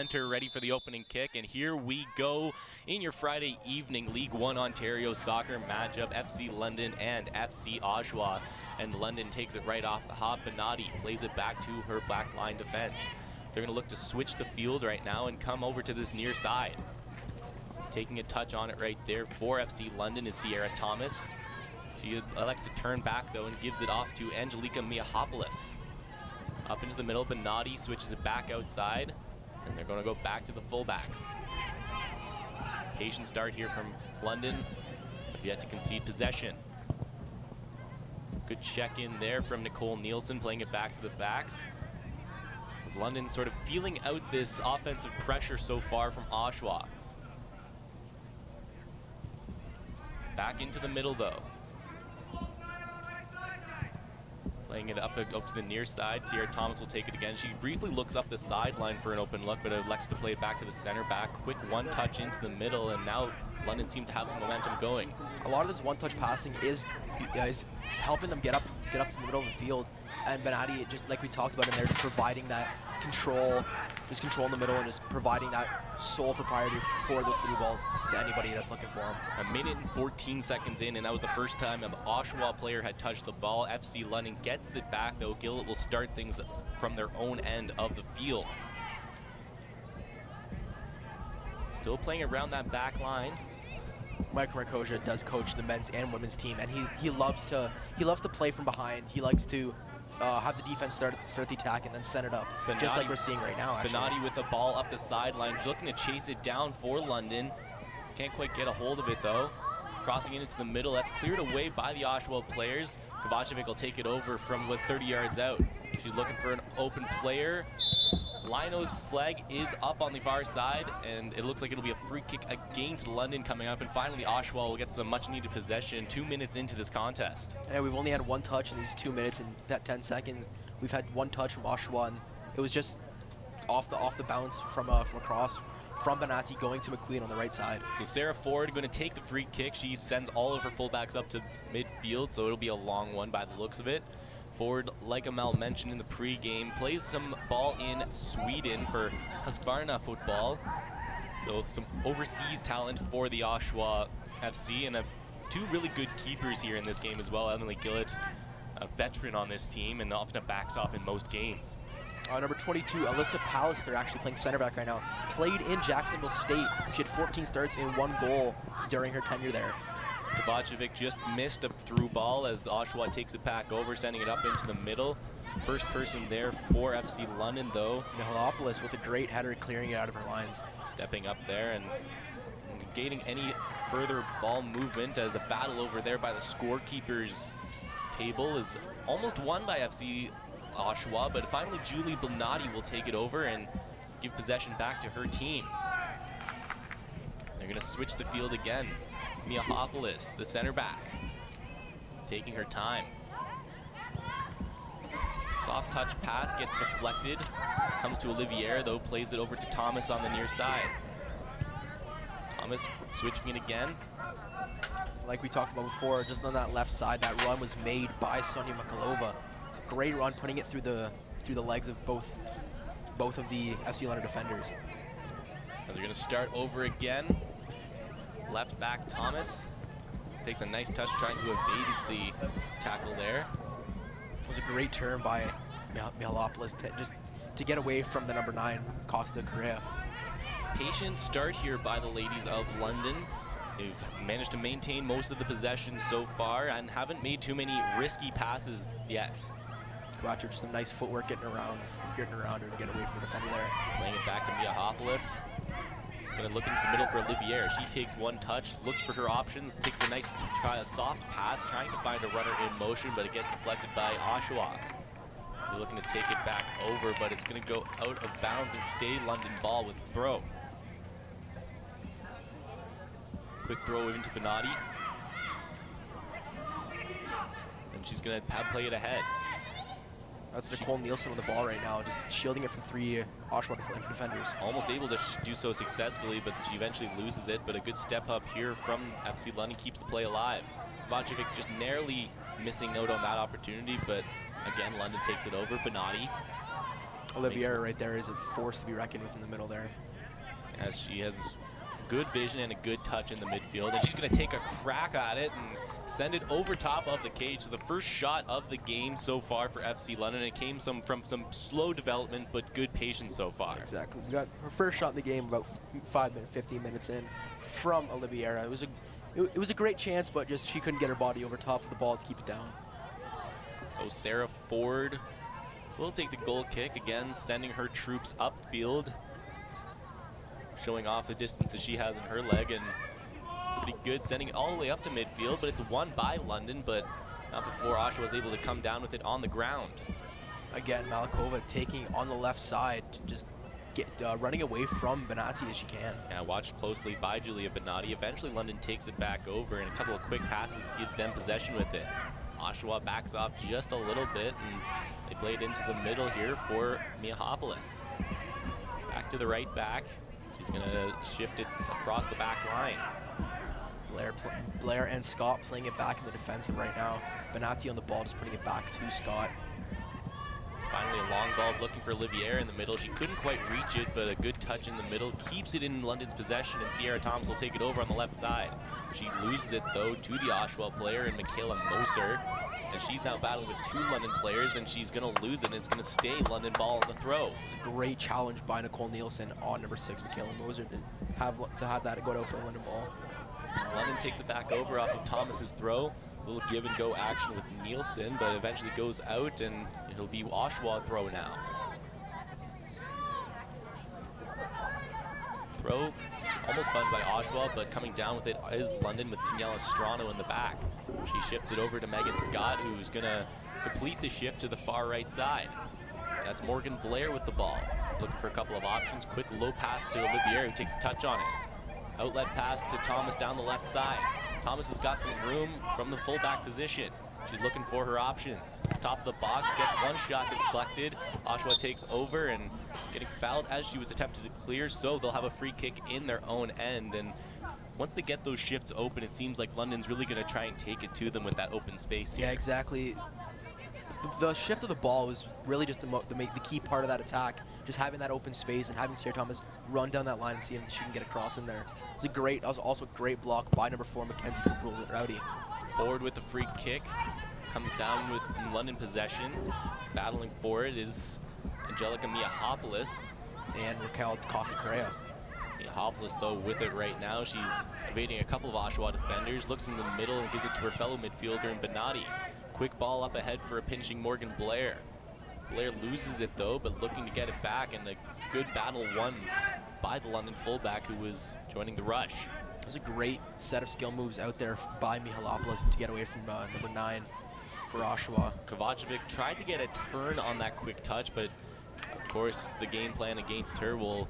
Center ready for the opening kick, and here we go in your Friday evening League One Ontario soccer matchup, FC London and FC Oshawa. And London takes it right off the hop. Benatti plays it back to her black line defense. They're going to look to switch the field right now and come over to this near side. Taking a touch on it right there for FC London is Sierra Thomas. She elects to turn back though and gives it off to Angelika Miahopoulos. Up into the middle, Benatti switches it back outside. And they're going to go back to the fullbacks. Patient start here from London, but yet to concede possession. Good check in there from Nicole Nielsen, playing it back to the backs. With London sort of feeling out this offensive pressure so far from Oshawa. Back into the middle though. Playing it up to the near side. Sierra Thomas will take it again. She briefly looks up the sideline for an open look, but elects to play it back to the center back. Quick one touch into the middle, and now London seems to have some momentum going. A lot of this one touch passing is helping them get up to the middle of the field. And Benatti, just like we talked about in there, just providing that control, just control in the middle and just providing that sole proprietor for those through balls to anybody that's looking for them. A minute and 14 seconds in, and that was the first time an Oshawa player had touched the ball. FC London gets it back though. Gillett will start things from their own end of the field. Still playing around that back line. Mike Marcosia does coach the men's and women's team, and he loves to play from behind. He likes to have the defense start the attack and then send it up, Benatti, just like we're seeing right now, actually. Benatti with the ball up the sideline, looking to chase it down for London. Can't quite get a hold of it though. Crossing it into the middle, that's cleared away by the Oshawa players. Kovacevic will take it over from 30 yards out. She's looking for an open player. Lino's flag is up on the far side, and it looks like it'll be a free kick against London coming up. And finally, Oshawa will get some much-needed possession 2 minutes into this contest. Yeah, we've only had one touch in these 2 minutes and that 10 seconds. We've had one touch from Oshawa, and it was just off the bounce from across from Benatti going to McQueen on the right side. So Sarah Ford going to take the free kick. She sends all of her fullbacks up to midfield, so it'll be a long one by the looks of it. Ford, like Amal mentioned in the pre-game, plays some ball in Sweden for Husqvarna football. So some overseas talent for the Oshawa FC, and two really good keepers here in this game as well. Emily Gillett, a veteran on this team and often a backstop in most games. Number 22, Alyssa Pallister, actually playing center back right now, played in Jacksonville State. She had 14 starts and 1 goal during her tenure there. Kovacevic just missed a through ball as Oshawa takes it back over, sending it up into the middle. First person there for FC London, though. Mihalopoulos with a great header, clearing it out of her lines. Stepping up there and negating any further ball movement, as a battle over there by the scorekeeper's table is almost won by FC Oshawa, but finally Julie Benatti will take it over and give possession back to her team. They're going to switch the field again. Miahopoulos, the center back, taking her time. Soft touch pass gets deflected. Comes to Olivier, though, plays it over to Thomas on the near side. Thomas switching it again. Like we talked about before, just on that left side, that run was made by Sonia Mikalova. Great run, putting it through the legs of both of the FC London defenders. They're going to start over again. Left back Thomas takes a nice touch, trying to evade the tackle there. It was a great turn by Mihalopoulos just to get away from the number 9, Costa Correa. Patient start here by the ladies of London, who've managed to maintain most of the possession so far and haven't made too many risky passes yet. Quattro, just some nice footwork getting around her to get away from the defender there. Playing it back to Miahopoulos. Going to look into the middle for Olivier. She takes one touch, looks for her options, takes a soft pass, trying to find a runner in motion, but it gets deflected by Oshawa. They're looking to take it back over, but it's going to go out of bounds and stay London ball with throw. Quick throw into Benatti. And she's going to play it ahead. That's Nicole Nielsen with the ball right now, just shielding it from 3 Oshawa defenders. Almost able to do so successfully, but she eventually loses it. But a good step up here from FC London keeps the play alive. Kovacevic just narrowly missing out on that opportunity, but again, London takes it over. Benatti Olivier right there is a force to be reckoned with in the middle there. As she has good vision and a good touch in the midfield, and she's going to take a crack at it and send it over top of the cage. So the first shot of the game so far for FC London. It came from some slow development, but good patience so far. Exactly. We got her first shot in the game about 15 minutes in from Oliviera. It was a great chance, but just she couldn't get her body over top of the ball to keep it down. So Sarah Ford will take the goal kick again, sending her troops upfield, showing off the distance that she has in her leg, and pretty good, sending it all the way up to midfield, but it's won by London, but not before Oshawa was able to come down with it on the ground. Again, Malikova taking on the left side to just get running away from Benazzi as she can. Yeah, watched closely by Julia Benatti. Eventually London takes it back over, and a couple of quick passes gives them possession with it. Oshawa backs off just a little bit, and they play it into the middle here for Miahopolis. Back to the right back. She's going to shift it across the back line. Blair and Scott playing it back in the defensive right now. Benazzi on the ball, just putting it back to Scott. Finally a long ball looking for Olivier in the middle. She couldn't quite reach it, but a good touch in the middle keeps it in London's possession, and Sierra Thomas will take it over on the left side. She loses it though to the Oshawa player and Michaela Moser, and she's now battling with two London players, and she's going to lose it, and it's going to stay London ball on the throw. It's a great challenge by Nicole Nielsen on number 6, Michaela Moser, to have that go out for a London ball. London takes it back over off of Thomas's throw. A little give and go action with Nielsen, but eventually goes out, and it'll be Oshawa throw now. Throw almost won by Oshawa, but coming down with it is London with Daniela Strano in the back. She shifts it over to Megan Scott, who's going to complete the shift to the far right side. That's Morgan Blair with the ball. Looking for a couple of options. Quick low pass to Olivier, who takes a touch on it. Outlet pass to Thomas down the left side. Thomas has got some room from the fullback position. She's looking for her options. Top of the box, gets one shot deflected. Oshawa takes over and getting fouled as she was attempted to clear, so they'll have a free kick in their own end. And once they get those shifts open, it seems like London's really going to try and take it to them with that open space here. Yeah, exactly. The shift of the ball was really just the key part of that attack. Just having that open space and having Sierra Thomas run down that line and see if she can get across in there. That was also a great block by number 4, Mackenzie Cooper-Rowdy. Forward with the free kick. Comes down with London possession. Battling for it is Angelica Miahopolis. And Raquel Costa-Correa. Miahopolis, though, with it right now. She's evading a couple of Oshawa defenders. Looks in the middle and gives it to her fellow midfielder in Benatti. Quick ball up ahead for a pinching Morgan Blair. Blair loses it, though, but looking to get it back, and a good battle won by the London fullback who was joining the rush. It was a great set of skill moves out there by Mihalopoulos to get away from number 9 for Oshawa. Kovacevic tried to get a turn on that quick touch, but of course the game plan against her will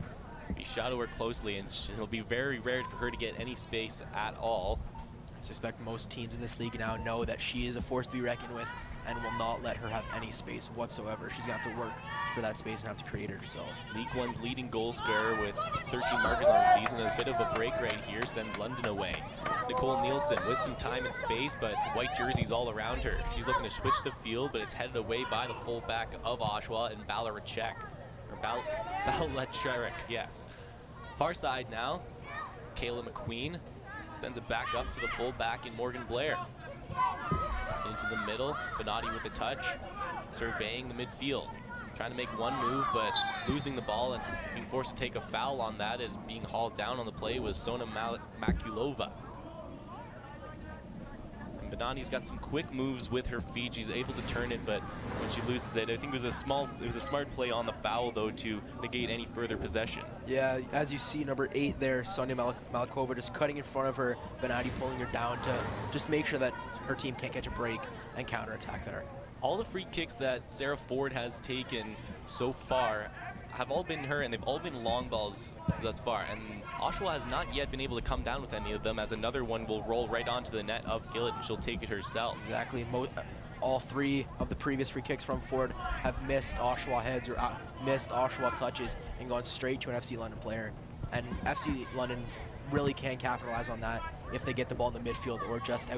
be shadow her closely, and it'll be very rare for her to get any space at all. I suspect most teams in this league now know that she is a force to be reckoned with and will not let her have any space whatsoever. She's going to have to work for that space and have to create it herself. League One's leading goal scorer with 13 markers on the season. A bit of a break right here sends London away. Nicole Nielsen with some time and space, but white jerseys all around her. She's looking to switch the field, but it's headed away by the fullback of Oshawa and Balarachek. Or Balarachek, yes. Far side now, Kayla McQueen sends it back up to the fullback in Morgan Blair. Into the middle, Benatti with a touch, surveying the midfield. Trying to make one move, but losing the ball and being forced to take a foul on that as being hauled down on the play was Sona Makulova. And Benatti's got some quick moves with her feet. She's able to turn it, but when she loses it, I think it was a smart play on the foul, though, to negate any further possession. Yeah, as you see, number 8 there, Sonia Malikova just cutting in front of her, Benatti pulling her down to just make sure that her team can't catch a break and counterattack there. All the free kicks that Sarah Ford has taken so far have all been her, and they've all been long balls thus far. And Oshawa has not yet been able to come down with any of them, as another one will roll right onto the net of Gillett, and she'll take it herself. Exactly. All 3 of the previous free kicks from Ford have missed Oshawa heads or missed Oshawa touches and gone straight to an FC London player. And FC London really can capitalize on that if they get the ball in the midfield or just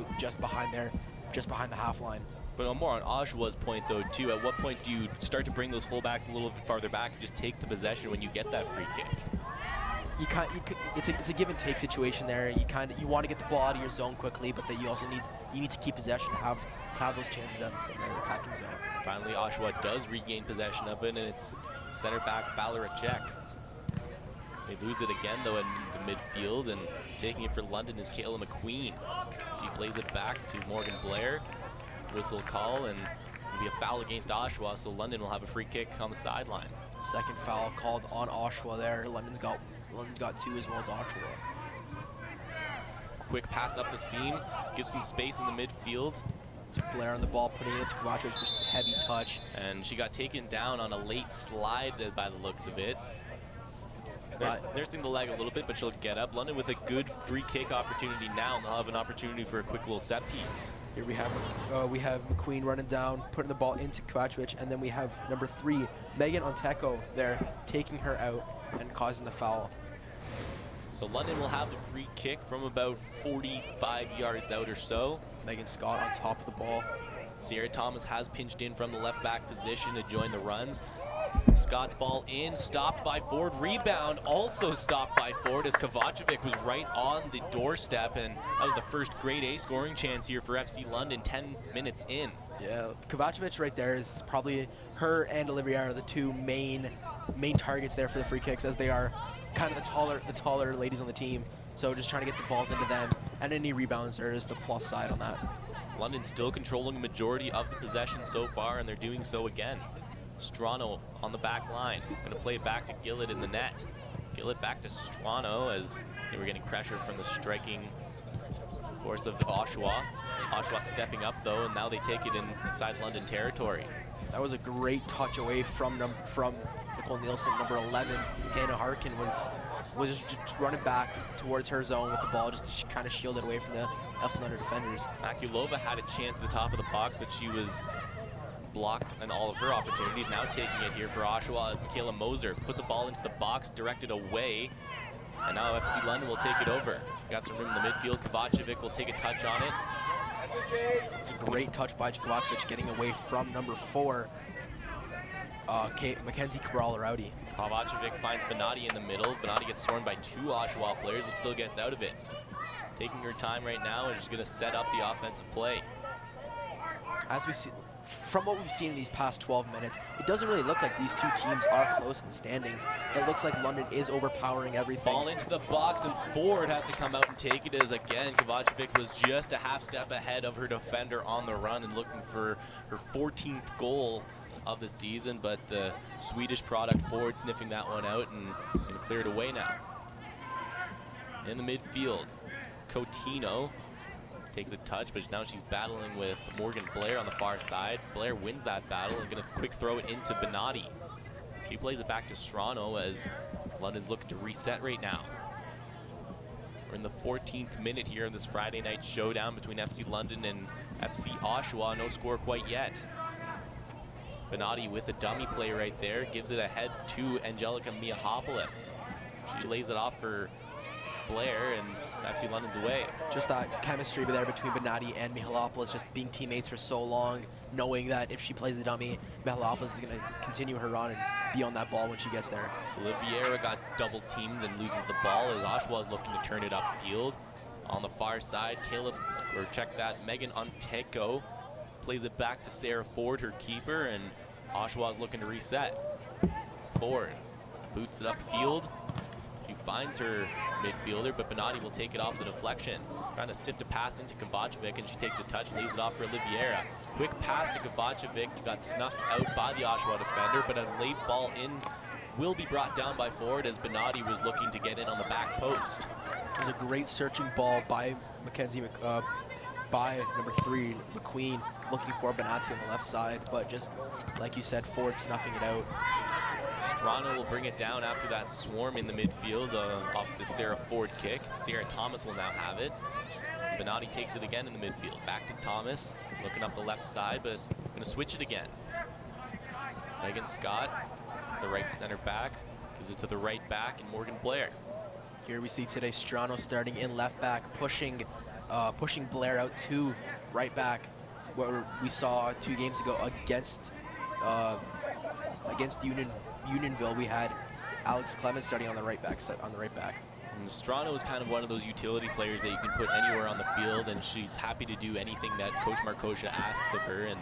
behind the half line. But more on Oshawa's point, though, too. At what point do you start to bring those fullbacks a little bit farther back and just take the possession when you get that free kick? It's a give and take situation there. You want to get the ball out of your zone quickly, but then you also need to keep possession to have those chances in the attacking zone. Finally, Oshawa does regain possession of it, and it's center back Balarachek. They lose it again, though, in the midfield, and taking it for London is Kayla McQueen. He plays it back to Morgan Blair. Whistle call, and it'll be a foul against Oshawa, so London will have a free kick on the sideline. Second foul called on Oshawa there. London's got 2 as well as Oshawa. Quick pass up the seam, gives some space in the midfield. It's Blair on the ball, putting it into Kovacevic, just a heavy touch. And she got taken down on a late slide by the looks of it. Nursing the leg a little bit, but she'll get up. London with a good free kick opportunity now, and they'll have an opportunity for a quick little set piece. Here we have McQueen running down, putting the ball into Kovacevic, and then we have number 3, Megan Onteko there, taking her out and causing the foul. So London will have the free kick from about 45 yards out or so. Megan Scott on top of the ball. Sierra Thomas has pinched in from the left back position to join the runs. Scott's ball in, stopped by Ford. Rebound also stopped by Ford as Kovacevic was right on the doorstep, and that was the first grade A scoring chance here for FC London 10 minutes in. Yeah, Kovacevic right there is probably her and Olivier are the 2 main targets there for the free kicks, as they are kind of the taller ladies on the team. So just trying to get the balls into them, and any rebounds are just the plus side on that. London still controlling the majority of the possession so far, and they're doing so again. Strano on the back line, gonna play it back to Gillett in the net. Gillett back to Strano as they were getting pressure from the striking force of Oshawa. Oshawa stepping up though, and now they take it inside London territory. That was a great touch away from Nicole Nielsen. Number 11, Hannah Harkin was just running back towards her zone with the ball, just to kind of shield it away from the FC London defenders. Makulova had a chance at the top of the box, but she was blocked in all of her opportunities. Now taking it here for Oshawa as Michaela Moser puts a ball into the box, directed away, and now FC London will take it over. Got some room in the midfield. Kovacevic will take a touch on it. It's a great touch by Kovacevic, getting away from number 4, Mackenzie Cabral-Rowdy. Kovacevic finds Benatti in the middle. Benatti gets sworn by 2 Oshawa players, but still gets out of it. Taking her time right now and just going to set up the offensive play. As we see, from what we've seen in these past 12 minutes, it doesn't really look like these 2 teams are close in the standings. It looks like London is overpowering everything. Ball into the box, and Ford has to come out and take it, as again Kovacevic was just a half step ahead of her defender on the run and looking for her 14th goal of the season, but the Swedish product Ford sniffing that one out and going to clear it away now. In the midfield, Coutinho takes a touch, but now she's battling with Morgan Blair on the far side. Blair wins that battle and going to quick throw it into Benatti. She plays it back to Strano as London's looking to reset right now. We're in the 14th minute here in this Friday night showdown between FC London and FC Oshawa. No score quite yet. Benatti with a dummy play right there, gives it ahead to Angelica Miahopoulos. She lays it off for Blair, and FC London's away. Just that chemistry there between Benatti and Mihalopoulos, just being teammates for so long, knowing that if she plays the dummy, Mihalopoulos is going to continue her run and be on that ball when she gets there. Oliviera got double teamed and loses the ball as Oshawa is looking to turn it upfield. On the far side, Megan Onteko plays it back to Sarah Ford, her keeper, and Oshawa is looking to reset. Ford boots it upfield. She finds her midfielder, but Benatti will take it off the deflection. Trying to sift a pass into Kovacevic, and she takes a touch, lays it off for Oliviera. Quick pass to Kovacevic, got snuffed out by the Oshawa defender, but a late ball in will be brought down by Ford as Benatti was looking to get in on the back post. It was a great searching ball by by number 3, McQueen, looking for Benatti on the left side, but just like you said, Ford snuffing it out. Strano will bring it down after that swarm in the midfield off the Sarah Ford kick. Sierra Thomas will now have it. Benatti takes it again in the midfield. Back to Thomas, looking up the left side, but going to switch it again. Megan Scott, the right center back, gives it to the right back, and Morgan Blair. Here we see today Strano starting in left back, pushing Blair out to right back. what we saw 2 games ago uh, against Unionville. We had Alex Clemens starting on the right back. And Strano is kind of one of those utility players that you can put anywhere on the field, and she's happy to do anything that Coach Markosha asks of her, and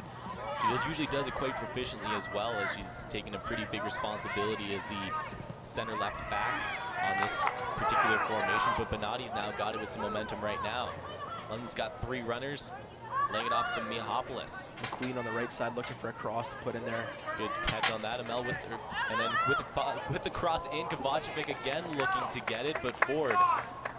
she usually does it quite proficiently, as well as she's taken a pretty big responsibility as the center left back on this particular formation. But Benatti's now got it with some momentum right now. London's got 3 runners, laying it off to Miahopolis. McQueen on the right side looking for a cross to put in there. Good catch on that. Amel and then with the cross in, Kovacevic again looking to get it, but Ford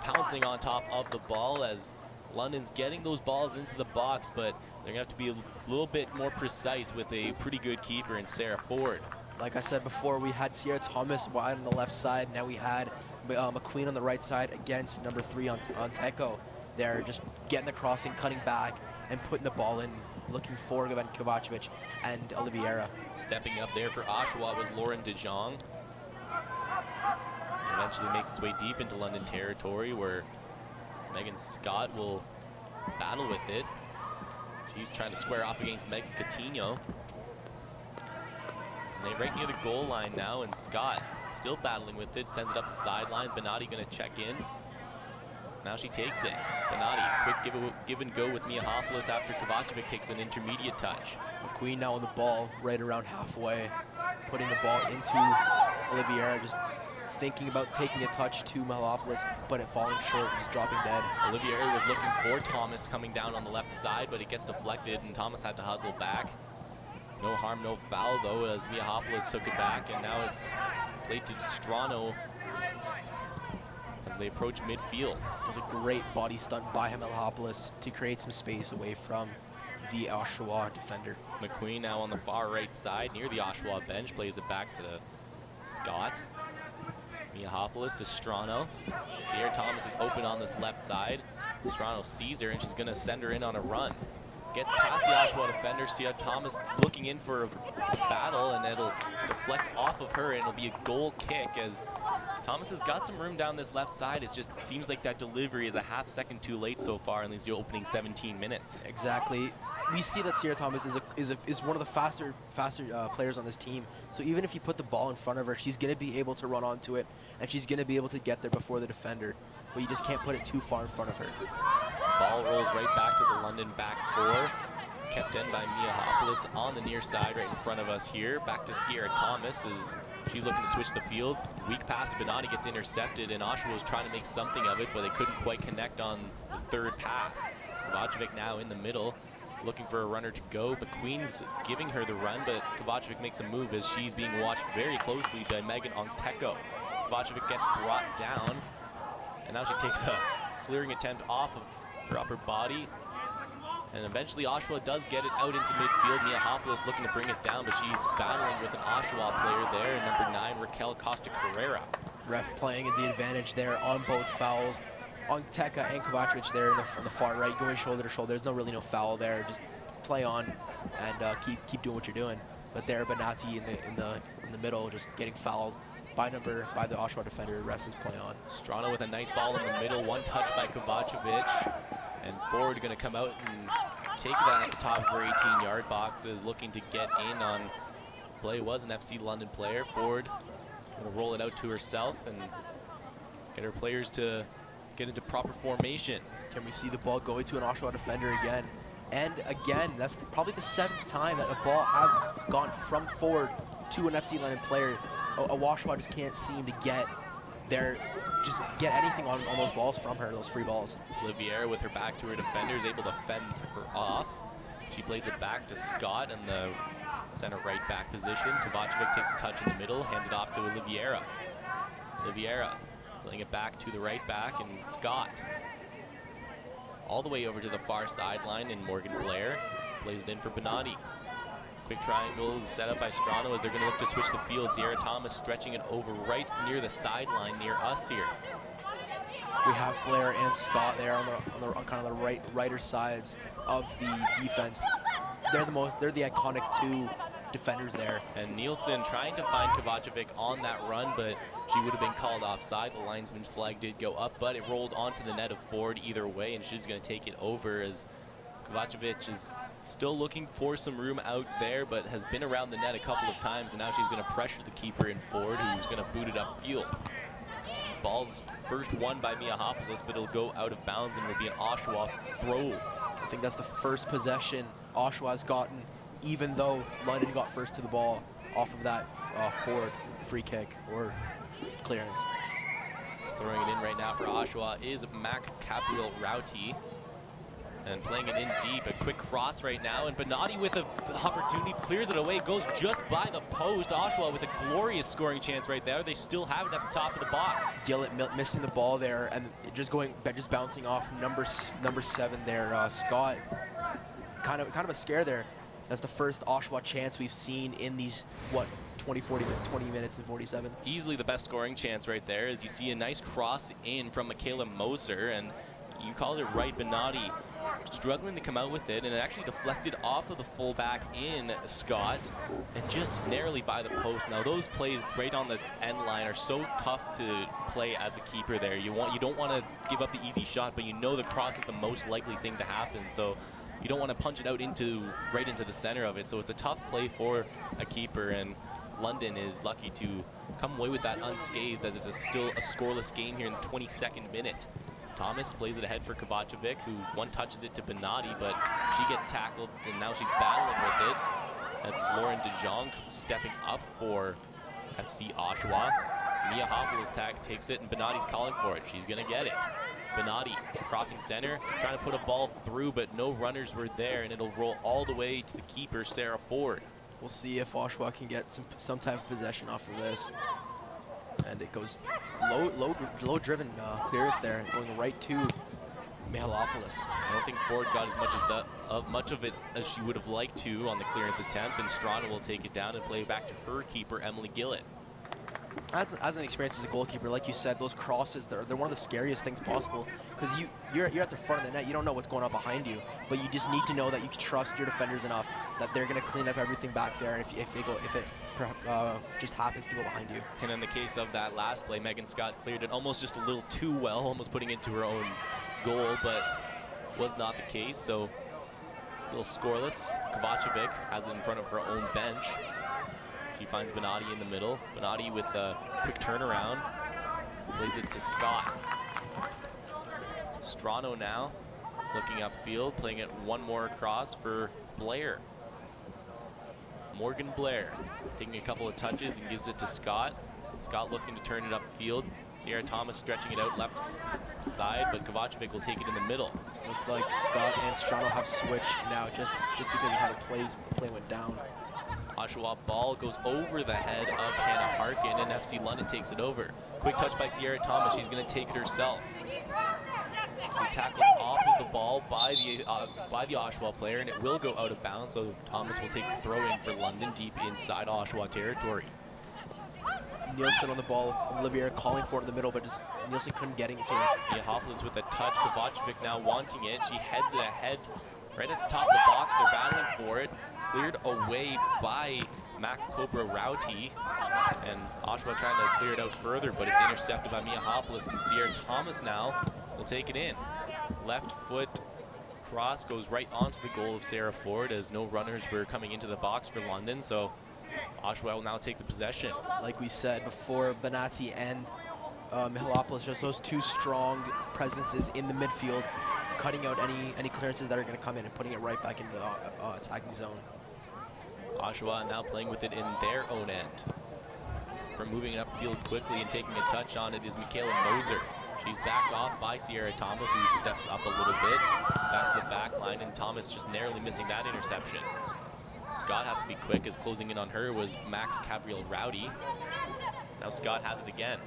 pouncing on top of the ball as London's getting those balls into the box, but they're going to have to be a little bit more precise with a pretty good keeper in Sarah Ford. Like I said before, we had Sierra Thomas wide on the left side. Now we had McQueen on the right side against number 3 on Teco. They're just getting the crossing, cutting back, and putting the ball in, looking for Kovacevic and Oliveira. Stepping up there for Oshawa was Lauren De Jong. Eventually makes its way deep into London territory, where Megan Scott will battle with it. She's trying to square off against Megan Coutinho. And they're right near the goal line now, and Scott still battling with it, sends it up the sideline. Benatti gonna check in. Now she takes it. Benatti, quick give and go with Miahopolis after Kovacevic takes an intermediate touch. McQueen now on the ball, right around halfway, putting the ball into Oliveira, just thinking about taking a touch to Miahopolis, but it falling short, just dropping dead. Oliveira was looking for Thomas coming down on the left side, but it gets deflected, and Thomas had to hustle back. No harm, no foul, though, as Miahopolis took it back, and now it's played to Strano as they approach midfield. It was a great body stunt by Miahopolis to create some space away from the Oshawa defender. McQueen now on the far right side near the Oshawa bench, plays it back to Scott. Miahopolis to Strano. Sierra Thomas is open on this left side. Strano sees her, and she's going to send her in on a run. Gets past the Oshawa defender. Sierra Thomas looking in for a battle, and it'll deflect off of her, and it'll be a goal kick as Thomas has got some room down this left side. It just seems like that delivery is a half second too late so far in these opening 17 minutes. Exactly. We see that Sierra Thomas is one of the faster players on this team. So even if you put the ball in front of her, she's going to be able to run onto it, and she's going to be able to get there before the defender. But you just can't put it too far in front of her. Ball rolls right back to the London back 4. Kept in by Miahopolis on the near side right in front of us here. Back to Sierra Thomas as she's looking to switch the field. Weak pass to Benatti gets intercepted, and Oshawa was trying to make something of it, but they couldn't quite connect on the third pass. Kovacevic now in the middle, looking for a runner to go. McQueen's giving her the run, but Kovacevic makes a move as she's being watched very closely by Megan Onteco. Kovacevic gets brought down, and now she takes a clearing attempt off of her upper body. And eventually Oshawa does get it out into midfield. Miahopolis looking to bring it down, but she's battling with an Oshawa player there, number 9, Raquel Costa Carrera. Ref playing at the advantage there on both fouls. On Teka and Kovacevic there on the far right, going shoulder to shoulder. There's no foul there. Just play on and keep doing what you're doing. But there, Benatti in the middle, just getting fouled by the Oshawa defender. Rest is play on. Strano with a nice ball in the middle, one touch by Kovacevic. And Ford going to come out and take that at the top of her 18-yard box, is looking to get in on play. Was an FC London player. Ford going to roll it out to herself and get her players to get into proper formation. Can we see the ball going to an Oshawa defender again? And again, that's probably the 7th time that a ball has gone from Ford to an FC London player. Oshawa just can't seem to get anything on those balls from her, those free balls. Olivier with her back to her defender is able to fend her off. She plays it back to Scott in the center right back position. Kovacevic takes a touch in the middle, hands it off to Oliveira. Oliveira laying it back to the right back, and Scott all the way over to the far sideline, and Morgan Blair plays it in for Benatti. Quick triangle set up by Strano as they're going to look to switch the field. Sierra Thomas stretching it over right near the sideline near us here. We have Blair and Scott there on kind of the righter sides of the defense. They're the iconic 2 defenders there. And Nielsen trying to find Kovacevic on that run, but she would have been called offside. The linesman's flag did go up, but it rolled onto the net of Ford either way, and she's going to take it over as Kovacevic is Still looking for some room out there, but has been around the net a couple of times, and now she's going to pressure the keeper in forward, who's going to boot it upfield. Ball's first won by Miahopoulos, but it'll go out of bounds and it'll be an Oshawa throw. I think that's the first possession Oshawa's gotten, even though London got first to the ball off of that forward free kick or clearance. Throwing it in right now for Oshawa is Mac Cabriel Rauti. And playing it in deep, a quick cross right now, and Benatti with an opportunity, clears it away, goes just by the post. Oshawa with a glorious scoring chance right there. They still have it at the top of the box. Gillett missing the ball there, and just bouncing off number 7 there, Scott. Kind of a scare there. That's the first Oshawa chance we've seen in these 20 minutes and 47. Easily the best scoring chance right there, as you see a nice cross in from Michaela Moser, and you called it right, Benatti struggling to come out with it, and it actually deflected off of the fullback in Scott and just narrowly by the post. Now those plays right on the end line are so tough to play as a keeper there. You don't want to give up the easy shot, but you know the cross is the most likely thing to happen, so you don't want to punch it out right into the center of it. So it's a tough play for a keeper, and London is lucky to come away with that unscathed, as it's still a scoreless game here in the 22nd minute. Thomas plays it ahead for Kovacevic, who one-touches it to Benatti, but she gets tackled, and now she's battling with it. That's Lauren DeJong stepping up for FC Oshawa. Miahopoulos takes it, and Benatti's calling for it. She's going to get it. Benatti crossing center, trying to put a ball through, but no runners were there, and it'll roll all the way to the keeper, Sarah Ford. We'll see if Oshawa can get some type of possession off of this. And it goes low driven clearance there, going right to Mihalopoulos. I don't think Ford got as much of it as she would have liked to on the clearance attempt, and Strana will take it down and play it back to her keeper, Emily Gillett. As an experience as a goalkeeper, like you said, those crosses, they're one of the scariest things possible, because you're at the front of the net, you don't know what's going on behind you, but you just need to know that you can trust your defenders enough that they're going to clean up everything back there, and if it just happens to go behind you. And in the case of that last play, Megan Scott cleared it almost just a little too well, almost putting it to her own goal, but was not the case, so still scoreless. Kovacevic has it in front of her own bench. She finds Benatti in the middle. Benatti with a quick turnaround, plays it to Scott. Strano now looking upfield, playing it one more across for Blair. Morgan Blair taking a couple of touches and gives it to Scott. Scott looking to turn it upfield. Sierra Thomas stretching it out left side, but Kovacevic will take it in the middle. Looks like Scott and Strano have switched now just because of how the play went down. Oshawa ball goes over the head of Hannah Harkin, and FC London takes it over. Quick touch by Sierra Thomas. She's going to take it herself. She's tackled off of the ball by the Oshawa player, and it will go out of bounds, so Thomas will take the throw in for London deep inside Oshawa territory. Nielsen on the ball, Olivier calling for it in the middle, but just Nielsen couldn't get it to her. Miahopoulos with a touch, Kovacevic now wanting it. She heads it ahead right at the top of the box. They're battling for it. Cleared away by Mac Cobra Rauti, and Oshawa trying to clear it out further, but it's intercepted by Miahopoulos, and Sierra Thomas now will take it in. Left foot cross goes right onto the goal of Sarah Ford, as no runners were coming into the box for London, so Oshawa will now take the possession. Like we said before, Benatti and Mihalopoulos, just those two strong presences in the midfield, cutting out any clearances that are going to come in and putting it right back into the attacking zone. Oshawa now playing with it in their own end. From moving it upfield quickly and taking a touch on it is Michaela Moser. She's backed off by Sierra Thomas, who steps up a little bit back to the back line, and Thomas just narrowly missing that interception. Scott has to be quick, as closing in on her was Mac Cabriel Rowdy. Now Scott has it again.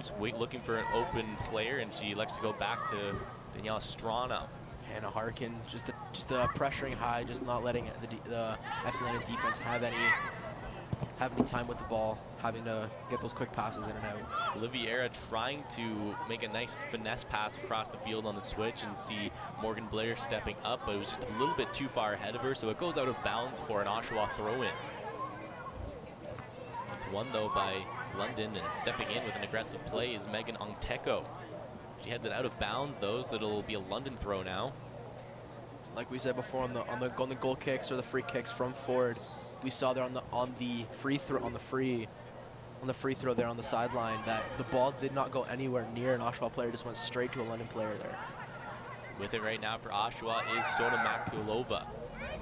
She's looking for an open player, and she elects to go back to Daniela Strana. Hannah Harkin just pressuring high, just not letting the FC London defense have any time with the ball, having to get those quick passes in and out. Oliviera trying to make a nice finesse pass across the field on the switch and see Morgan Blair stepping up, but it was just a little bit too far ahead of her, so it goes out of bounds for an Oshawa throw-in. It's won though by London, and stepping in with an aggressive play is Megan Ongteko. She heads it out of bounds though, so it'll be a London throw now. Like we said before, on the goal kicks or the free kicks from Ford, we saw there on the free throw there on the sideline that the ball did not go anywhere near an Oshawa player, just went straight to a London player there. With it right now for Oshawa is Sona Makulova.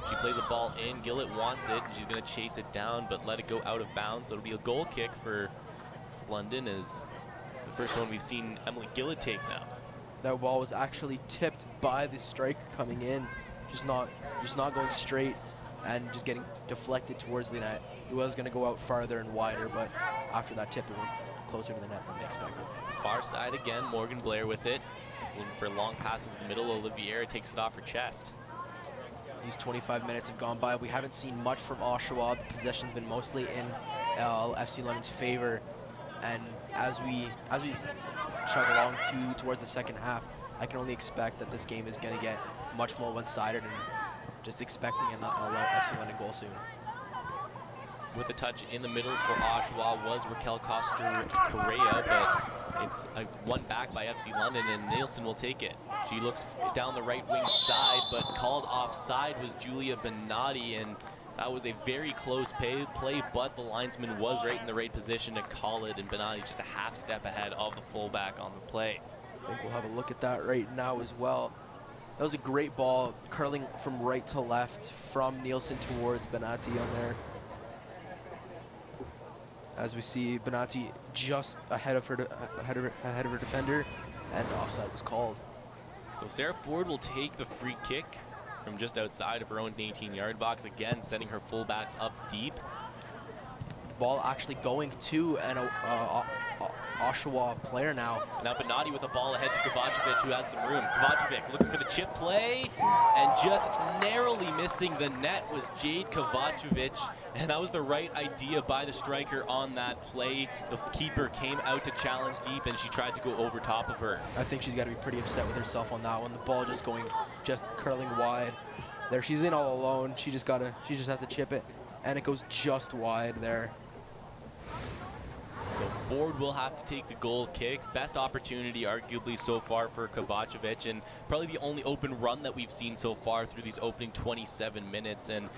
She plays a ball in, Gillett wants it, and she's going to chase it down, but let it go out of bounds. So it'll be a goal kick for London, as the first one we've seen Emily Gillett take now. That ball was actually tipped by the striker coming in, just not going straight and just getting deflected towards the net. It was going to go out farther and wider, but after that tip, it went closer to the net than they expected. Far side again, Morgan Blair with it. Looking for a long pass into the middle. Oliviera takes it off her chest. These 25 minutes have gone by. We haven't seen much from Oshawa. The possession's been mostly in FC London's favor. And as we chug along towards the second half, I can only expect that this game is going to get much more one-sided, and just expecting an FC London goal soon. With the touch in the middle for Oshawa was Raquel Costa-Correa, but it's one back by FC London, and Nielsen will take it. She looks down the right wing side, but called offside was Julia Benatti, and that was a very close play, but the linesman was right in the right position to call it, and Benatti just a half step ahead of the fullback on the play. I think we'll have a look at that right now as well. That was a great ball, curling from right to left from Nielsen towards Benatti on there. As we see Benatti just ahead of her defender, and offside was called. So Sarah Ford will take the free kick from just outside of her own 18-yard box, again sending her fullbacks up deep. The ball actually going to an Oshawa player now. And now Benatti with the ball ahead to Kovacevic, who has some room. Kovacevic looking for the chip play, and just narrowly missing the net was Jade Kovacevic, and that was the right idea by the striker on that play. The keeper came out to challenge deep, and she tried to go over top of her. I think she's got to be pretty upset with herself on that one. The ball just curling wide. There, she's in all alone. She just has to chip it, and it goes just wide there. So Ford will have to take the goal kick. Best opportunity arguably so far for Kovacevic, and probably the only open run that we've seen so far through these opening 27 minutes, and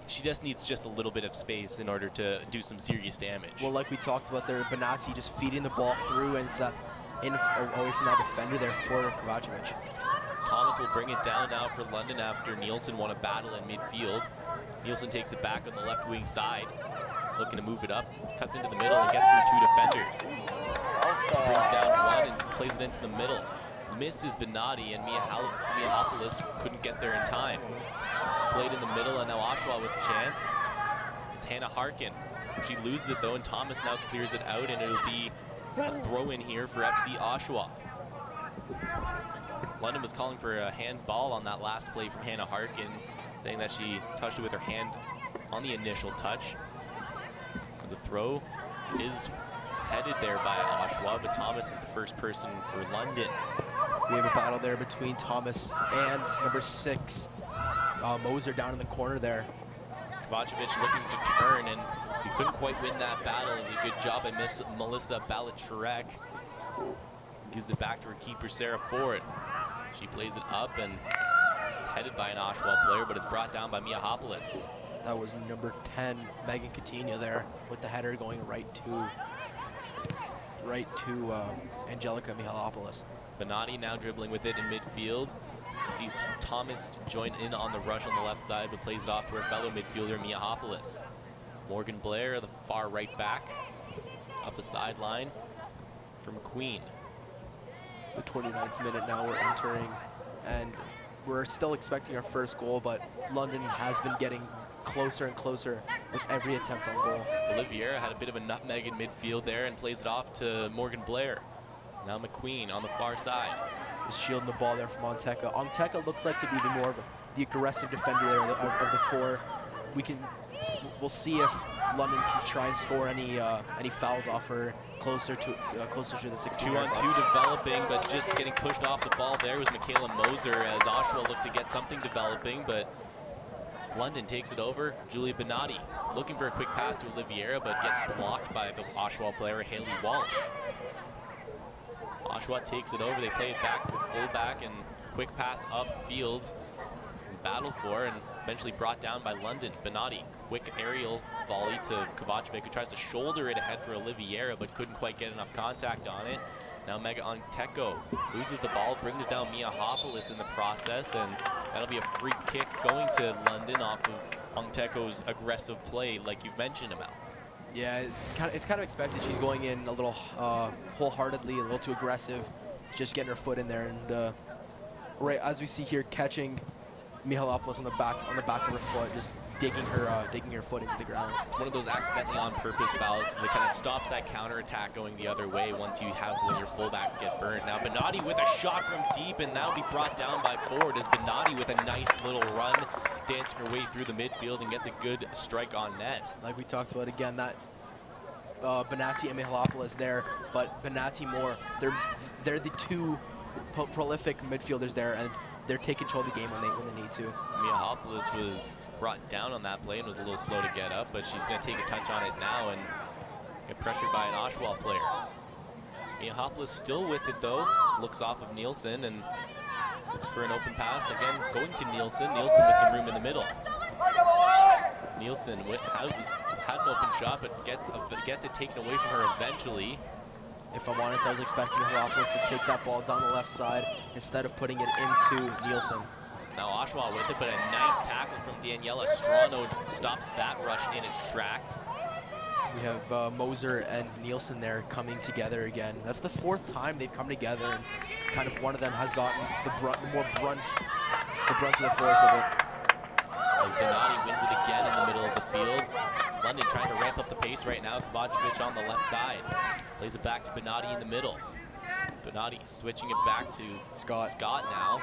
she just needs just a little bit of space in order to do some serious damage. Well, like we talked about there, Benatti just feeding the ball through and away from that defender there for Kovacevic. Thomas will bring it down now for London after Nielsen won a battle in midfield. Nielsen takes it back on the left wing side, looking to move it up, cuts into the middle and gets through two defenders. Brings down one and plays it into the middle. Misses Benatti, and Miahopoulos couldn't get there in time. Played in the middle, and now Oshawa with a chance. It's Hannah Harkin. She loses it though, and Thomas now clears it out, and it'll be a throw in here for FC Oshawa. London was calling for a handball on that last play from Hannah Harkin, saying that she touched it with her hand on the initial touch. The throw is headed there by Oshawa, but Thomas is the first person for London. We have a battle there between Thomas and number 6, Moser, down in the corner there. Kovacevic looking to turn, and he couldn't quite win that battle. It was a good job by Melissa Balaturek. Gives it back to her keeper, Sarah Ford. She plays it up, and it's headed by an Oshawa player, but it's brought down by Miahopoulos. That was number 10, Megan Coutinho there, with the header going right to Angelica Mihalopoulos. Benatti now dribbling with it in midfield. Sees Thomas join in on the rush on the left side, but plays it off to her fellow midfielder, Miahopoulos. Morgan Blair, the far right back, up the sideline for McQueen. The 29th minute now we're entering, and we're still expecting our first goal, but London has been getting closer and closer with every attempt on goal. Oliviera had a bit of a nutmeg in midfield there and plays it off to Morgan Blair. Now McQueen on the far side. Just shielding the ball there from Onteka. Onteka looks like to be the aggressive defender there of the 4. We'll see if London can try and score any fouls off her closer to the 16. 2-on-2 developing, but just getting pushed off the ball there was Michaela Moser as Oshawa looked to get something developing, but London takes it over. Julia Benatti looking for a quick pass to Oliviera, but gets blocked by the Oshawa player, Haley Walsh. Oshawa takes it over. They play it back to the fullback, and quick pass upfield. battled for and eventually brought down by London. Benatti, quick aerial volley to Kovacevic, who tries to shoulder it ahead for Oliveira, but couldn't quite get enough contact on it. Now Mega Onteko loses the ball, brings down Miahopoulos in the process, and that'll be a free kick going to London off of Onteko's aggressive play, like you've mentioned about. Yeah, it's kind of expected. She's going in a little wholeheartedly, a little too aggressive, just getting her foot in there, and right as we see here, catching Mihalopoulos on the back of her foot, just digging her foot into the ground. It's one of those accidentally on purpose fouls that kind of stops that counterattack going the other way once you have when your fullbacks get burned. Now Benatti with a shot from deep, and that'll be brought down by Ford as Benatti with a nice little run, dancing her way through the midfield and gets a good strike on net. Like we talked about again, that Benatti and Mihalopoulos there, but Benatti more. They're the two prolific midfielders there, and they're taking control of the game when they need to. Miahopoulos was brought down on that play and was a little slow to get up, but she's going to take a touch on it now and get pressured by an Oshawa player. Miahopoulos still with it though, looks off of Nielsen and looks for an open pass. Again, going to Nielsen. Nielsen with some room in the middle. Nielsen had an open shot, but gets it taken away from her eventually. If I'm honest, I was expecting Miahopoulos to take that ball down the left side instead of putting it into Nielsen. Now Oshawa with it, but a nice tackle from Daniela Strano stops that rush in its tracks. We have Moser and Nielsen there coming together again. That's the fourth time they've come together, and kind of one of them has gotten the brunt of the force of it. As Benatti wins it again in the middle of the field. London trying to ramp up the pace right now. Kovacevic on the left side. Plays it back to Benatti in the middle. Benatti switching it back to Scott now.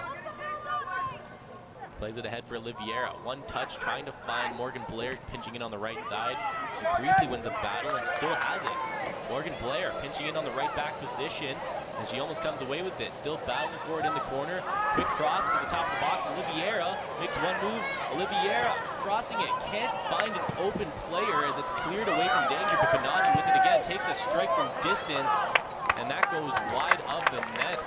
Plays it ahead for Oliveira. One touch trying to find Morgan Blair pinching in on the right side. She briefly wins a battle and still has it. Morgan Blair pinching in on the right back position, and she almost comes away with it. Still battling for it in the corner. Quick cross to the top of the box. Oliveira makes one move. Oliveira crossing it. Can't find an open player as it's cleared away from danger, but Benatti with it again. Takes a strike from distance, and that goes wide of the net.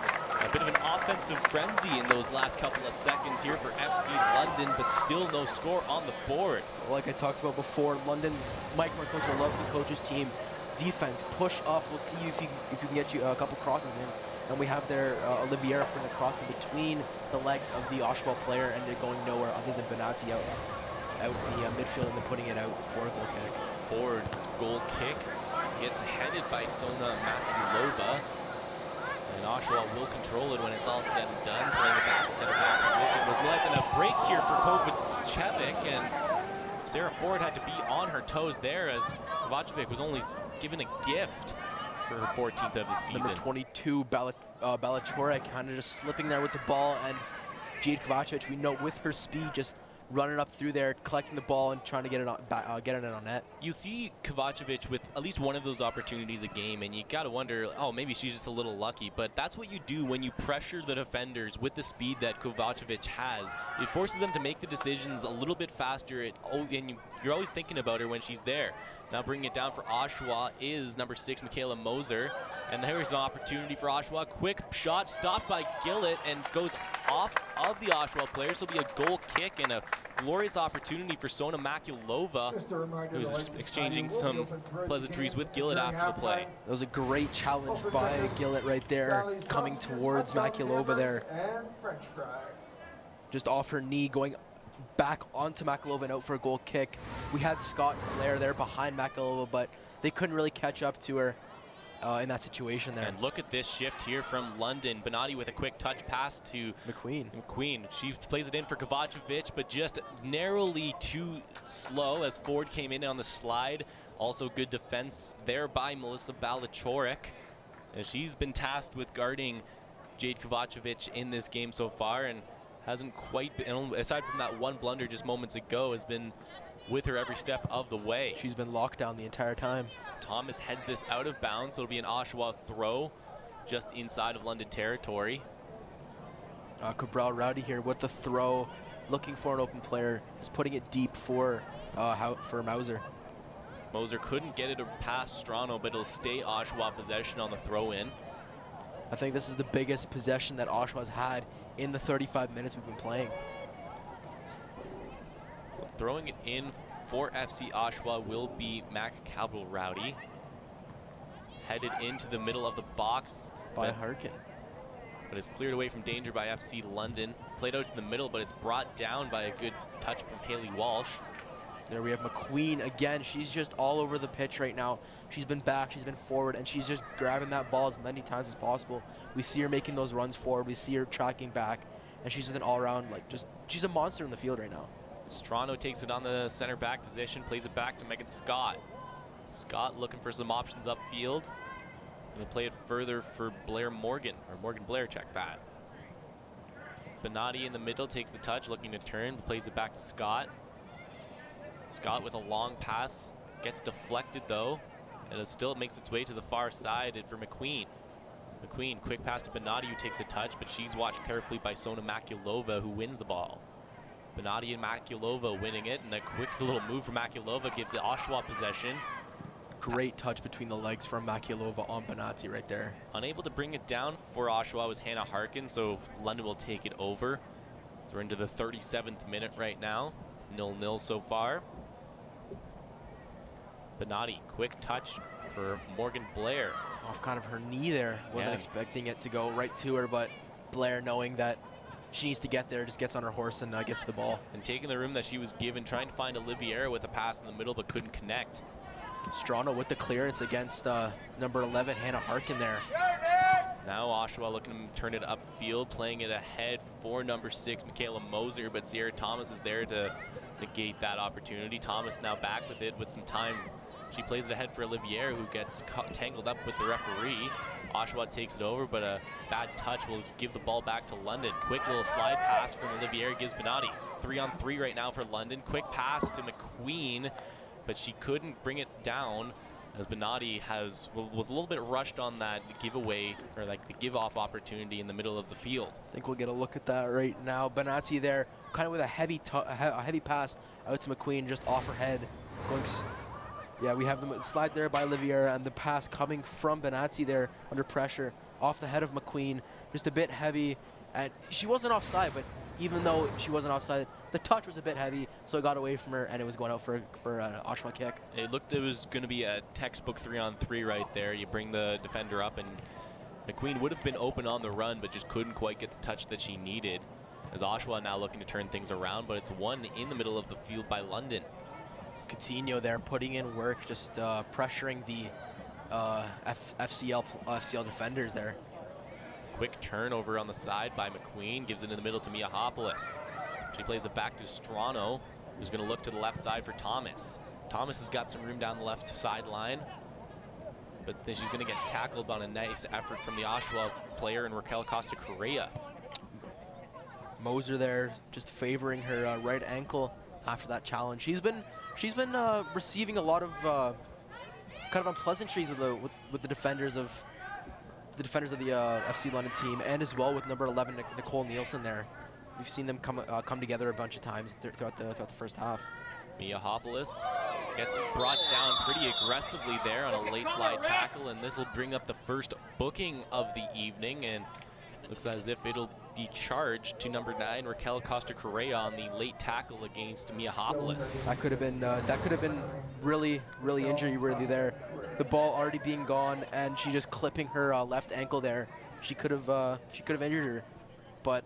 A bit of an offensive frenzy in those last couple of seconds here for FC London, but still no score on the board. Like I talked about before, London, Mike Marcocha loves the coach's team. Defense, push up. We'll see if you can get you a couple crosses in. And we have there Oliveira putting a cross in between the legs of the Oshawa player, and they're going nowhere other than Benatti out in the midfield and then putting it out for a goal kick. Ford's goal kick gets headed by Sona Makulova. And Oshawa will control it when it's all said and done. Playing it back in center back position was Millets, and a break here for Kovacevic, and Sarah Ford had to be on her toes there as Kovacevic was only given a gift for her 14th of the season. Number 22, Balachorek, kind of just slipping there with the ball, and Jade Kovacevic, we know with her speed, just running up through there, collecting the ball and trying to get it on net. You see Kovacevic with at least one of those opportunities a game, and you gotta wonder, oh, maybe she's just a little lucky. But that's what you do when you pressure the defenders with the speed that Kovacevic has. It forces them to make the decisions a little bit faster, and you're always thinking about her when she's there. Now bringing it down for Oshawa is number 6, Michaela Moser. And there's an opportunity for Oshawa. Quick shot stopped by Gillett and goes off of the Oshawa player. So it'll be a goal kick and a glorious opportunity for Sona Makulova, who's exchanging some pleasantries with Gillett after the play. That was a great challenge by Gillett right there, coming towards Makulova there. Just off her knee, going back onto Makulova and out for a goal kick. We had Scott and Blair there behind Makulova, but they couldn't really catch up to her in that situation there. And look at this shift here from London. Benatti with a quick touch pass to McQueen. She plays it in for Kovacevic, but just narrowly too slow as Ford came in on the slide. Also good defense there by Melissa Balachorek, as she's been tasked with guarding Jade Kovacevic in this game so far, and hasn't quite been, aside from that one blunder just moments ago, has been with her every step of the way. She's been locked down the entire time. Thomas heads this out of bounds, so it'll be an Oshawa throw just inside of London territory. Cabral Rowdy here with the throw, looking for an open player, just putting it deep for Mauser. Moser couldn't get it past Strano, but it'll stay Oshawa possession on the throw in. I think this is the biggest possession that Oshawa's had in the 35 minutes we've been playing. Throwing it in for FC Oshawa will be Mac Capital Rowdy. Headed into the middle of the box by Harkin. But it's cleared away from danger by FC London. Played out to the middle, but it's brought down by a good touch from Haley Walsh. There we have McQueen again. She's just all over the pitch right now. She's been back, she's been forward, and she's just grabbing that ball as many times as possible. We see her making those runs forward. We see her tracking back, and she's just an all-around, like, she's a monster in the field right now. Strano takes it on the center back position, plays it back to Megan Scott. Scott looking for some options upfield. Gonna play it further for Blair Morgan, or Morgan Blair, check that. Benatti in the middle takes the touch, looking to turn, plays it back to Scott. Scott with a long pass, gets deflected though, and it still makes its way to the far side for McQueen. McQueen, quick pass to Benatti, who takes a touch, but she's watched carefully by Sona Makulova, who wins the ball. Benatti and Makulova winning it, and a quick little move from Makulova gives it Oshawa possession. Great touch between the legs from Makulova on Benatti right there. Unable to bring it down for Oshawa was Hannah Harkin, so London will take it over. So we're into the 37th minute right now. 0-0 so far. Benatti, quick touch for Morgan Blair. Off kind of her knee there. Wasn't expecting it to go right to her, but Blair, knowing that she needs to get there, just gets on her horse and gets to the ball. And taking the room that she was given, trying to find Oliviera with a pass in the middle, but couldn't connect. Strano with the clearance against number 11, Hannah Harkin there. Now Oshawa looking to turn it upfield, playing it ahead for number 6, Michaela Moser, but Sierra Thomas is there to negate that opportunity. Thomas now back with it with some time. She plays it ahead for Olivier, who gets tangled up with the referee. Oshawa takes it over, but a bad touch will give the ball back to London. Quick little slide pass from Olivier gives Benatti. 3-on-3 right now for London. Quick pass to McQueen, but she couldn't bring it down as Benatti was a little bit rushed on that giveaway, or like the give-off opportunity in the middle of the field. I think we'll get a look at that right now. Benatti there, kind of with a heavy pass out to McQueen, just off her head. Yeah, we have the slide there by Olivier, and the pass coming from Benatti there under pressure, off the head of McQueen, just a bit heavy. And she wasn't offside, but even though she wasn't offside, the touch was a bit heavy, so it got away from her, and it was going out for an Oshawa kick. It was going to be a textbook 3-on-3 right there. You bring the defender up, and McQueen would have been open on the run, but just couldn't quite get the touch that she needed. As Oshawa now looking to turn things around, but it's one in the middle of the field by London. Coutinho there putting in work, just pressuring the FCL defenders there. Quick turnover on the side by McQueen, gives it in the middle to Miahopoulos. She plays it back to Strano, who's going to look to the left side for Thomas. Thomas has got some room down the left sideline, but then she's going to get tackled on a nice effort from the Oshawa player and Raquel Costa-Correa. Moser there, just favoring her right ankle after that challenge. She's been receiving a lot of kind of unpleasantries with the defenders of the FC London team, and as well with number 11 Nicole Nielsen there. We've seen them come together a bunch of times throughout the first half. Miahopoulos gets brought down pretty aggressively there on a late slide tackle, and this will bring up the first booking of the evening, and looks as if it'll be charged to number 9 Raquel Costa-Correa on the late tackle against Miahopoulos. That could have been really injury worthy there. The ball already being gone, and she just clipping her left ankle there. She could have injured her, but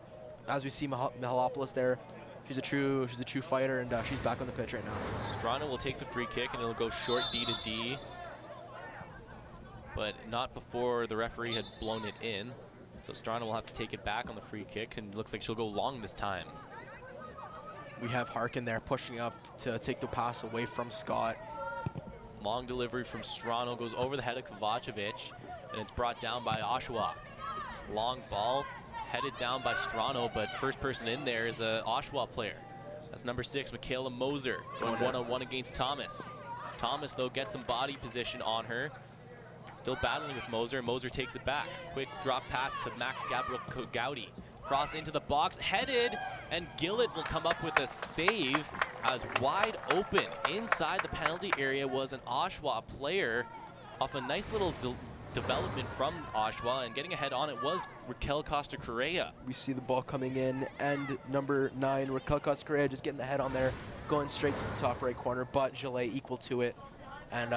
as we see Miahopoulos there, she's a true fighter, and she's back on the pitch right now. Strano will take the free kick, and it'll go short D to D, but not before the referee had blown it in. So Strano will have to take it back on the free kick, and looks like she'll go long this time. We have Harkin there pushing up to take the pass away from Scott. Long delivery from Strano goes over the head of Kovacevic, and it's brought down by Oshawa. Long ball headed down by Strano, but first person in there is a Oshawa player. That's number 6, Michaela Moser, going one-on-one against Thomas. Thomas, though, gets some body position on her. Still battling with Moser. Moser takes it back. Quick drop pass to Mac Gabriel Gowdy. Cross into the box, headed, and Gillett will come up with a save as wide open inside the penalty area was an Oshawa player off a nice little development from Oshawa, and getting ahead on it was Raquel Costa-Correa. We see the ball coming in, and number 9, Raquel Costa-Correa, just getting the head on there, going straight to the top right corner, but Gillet equal to it, and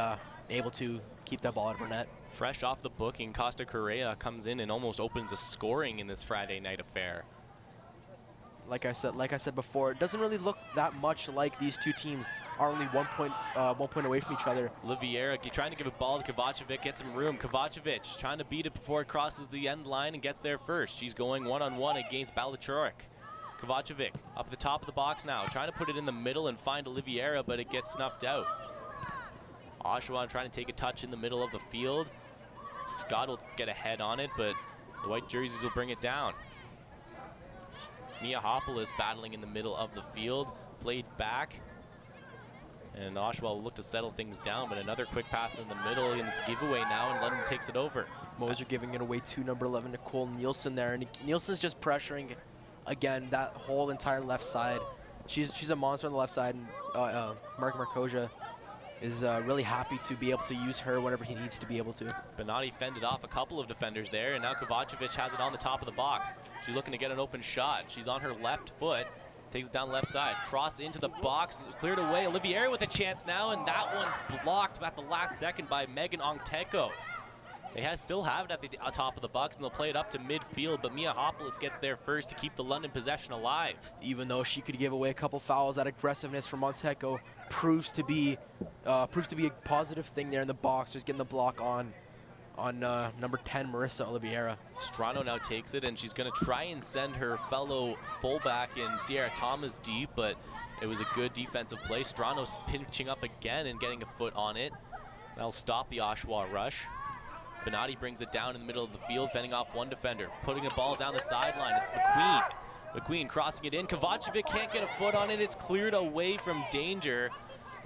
able to keep that ball out of her net. Fresh off the booking, Costa-Correa comes in and almost opens a scoring in this Friday night affair. Like I said before, it doesn't really look that much like these two teams are only 1 point away from each other. Oliveira trying to give a ball to Kovacevic, get some room. Kovacevic trying to beat it before it crosses the end line and gets there first. She's going one-on-one against Balachorik. Kovacevic up at the top of the box now, trying to put it in the middle and find Oliveira, but it gets snuffed out. Oshawa trying to take a touch in the middle of the field. Scott will get a head on it, but the white jerseys will bring it down. Miahopoulos battling in the middle of the field, played back. And Oshawa will look to settle things down, but another quick pass in the middle, and it's a giveaway now, and London takes it over. Moser giving it away to number 11, Nicole Nielsen there, and Nielsen's just pressuring, again, that whole entire left side. She's a monster on the left side, and Mark Marcosia is really happy to be able to use her whenever he needs to be able to. Benatti fended off a couple of defenders there, and now Kovacevic has it on the top of the box. She's looking to get an open shot. She's on her left foot. Takes it down left side, cross into the box, cleared away. Oliveira with a chance now, and that one's blocked at the last second by Megan Ongteko. They still have it at the top of the box, and they'll play it up to midfield, but Miahopoulos gets there first to keep the London possession alive. Even though she could give away a couple fouls, that aggressiveness from Ongteko proves to be a positive thing there in the box, just getting the block on number 10, Marissa Oliveira. Strano now takes it, and she's going to try and send her fellow fullback in Sierra Thomas deep, but it was a good defensive play. Strano's pinching up again and getting a foot on it. That'll stop the Oshawa rush. Benatti brings it down in the middle of the field, fending off one defender, putting the ball down the sideline. It's McQueen. McQueen crossing it in. Kovacevic can't get a foot on it. It's cleared away from danger,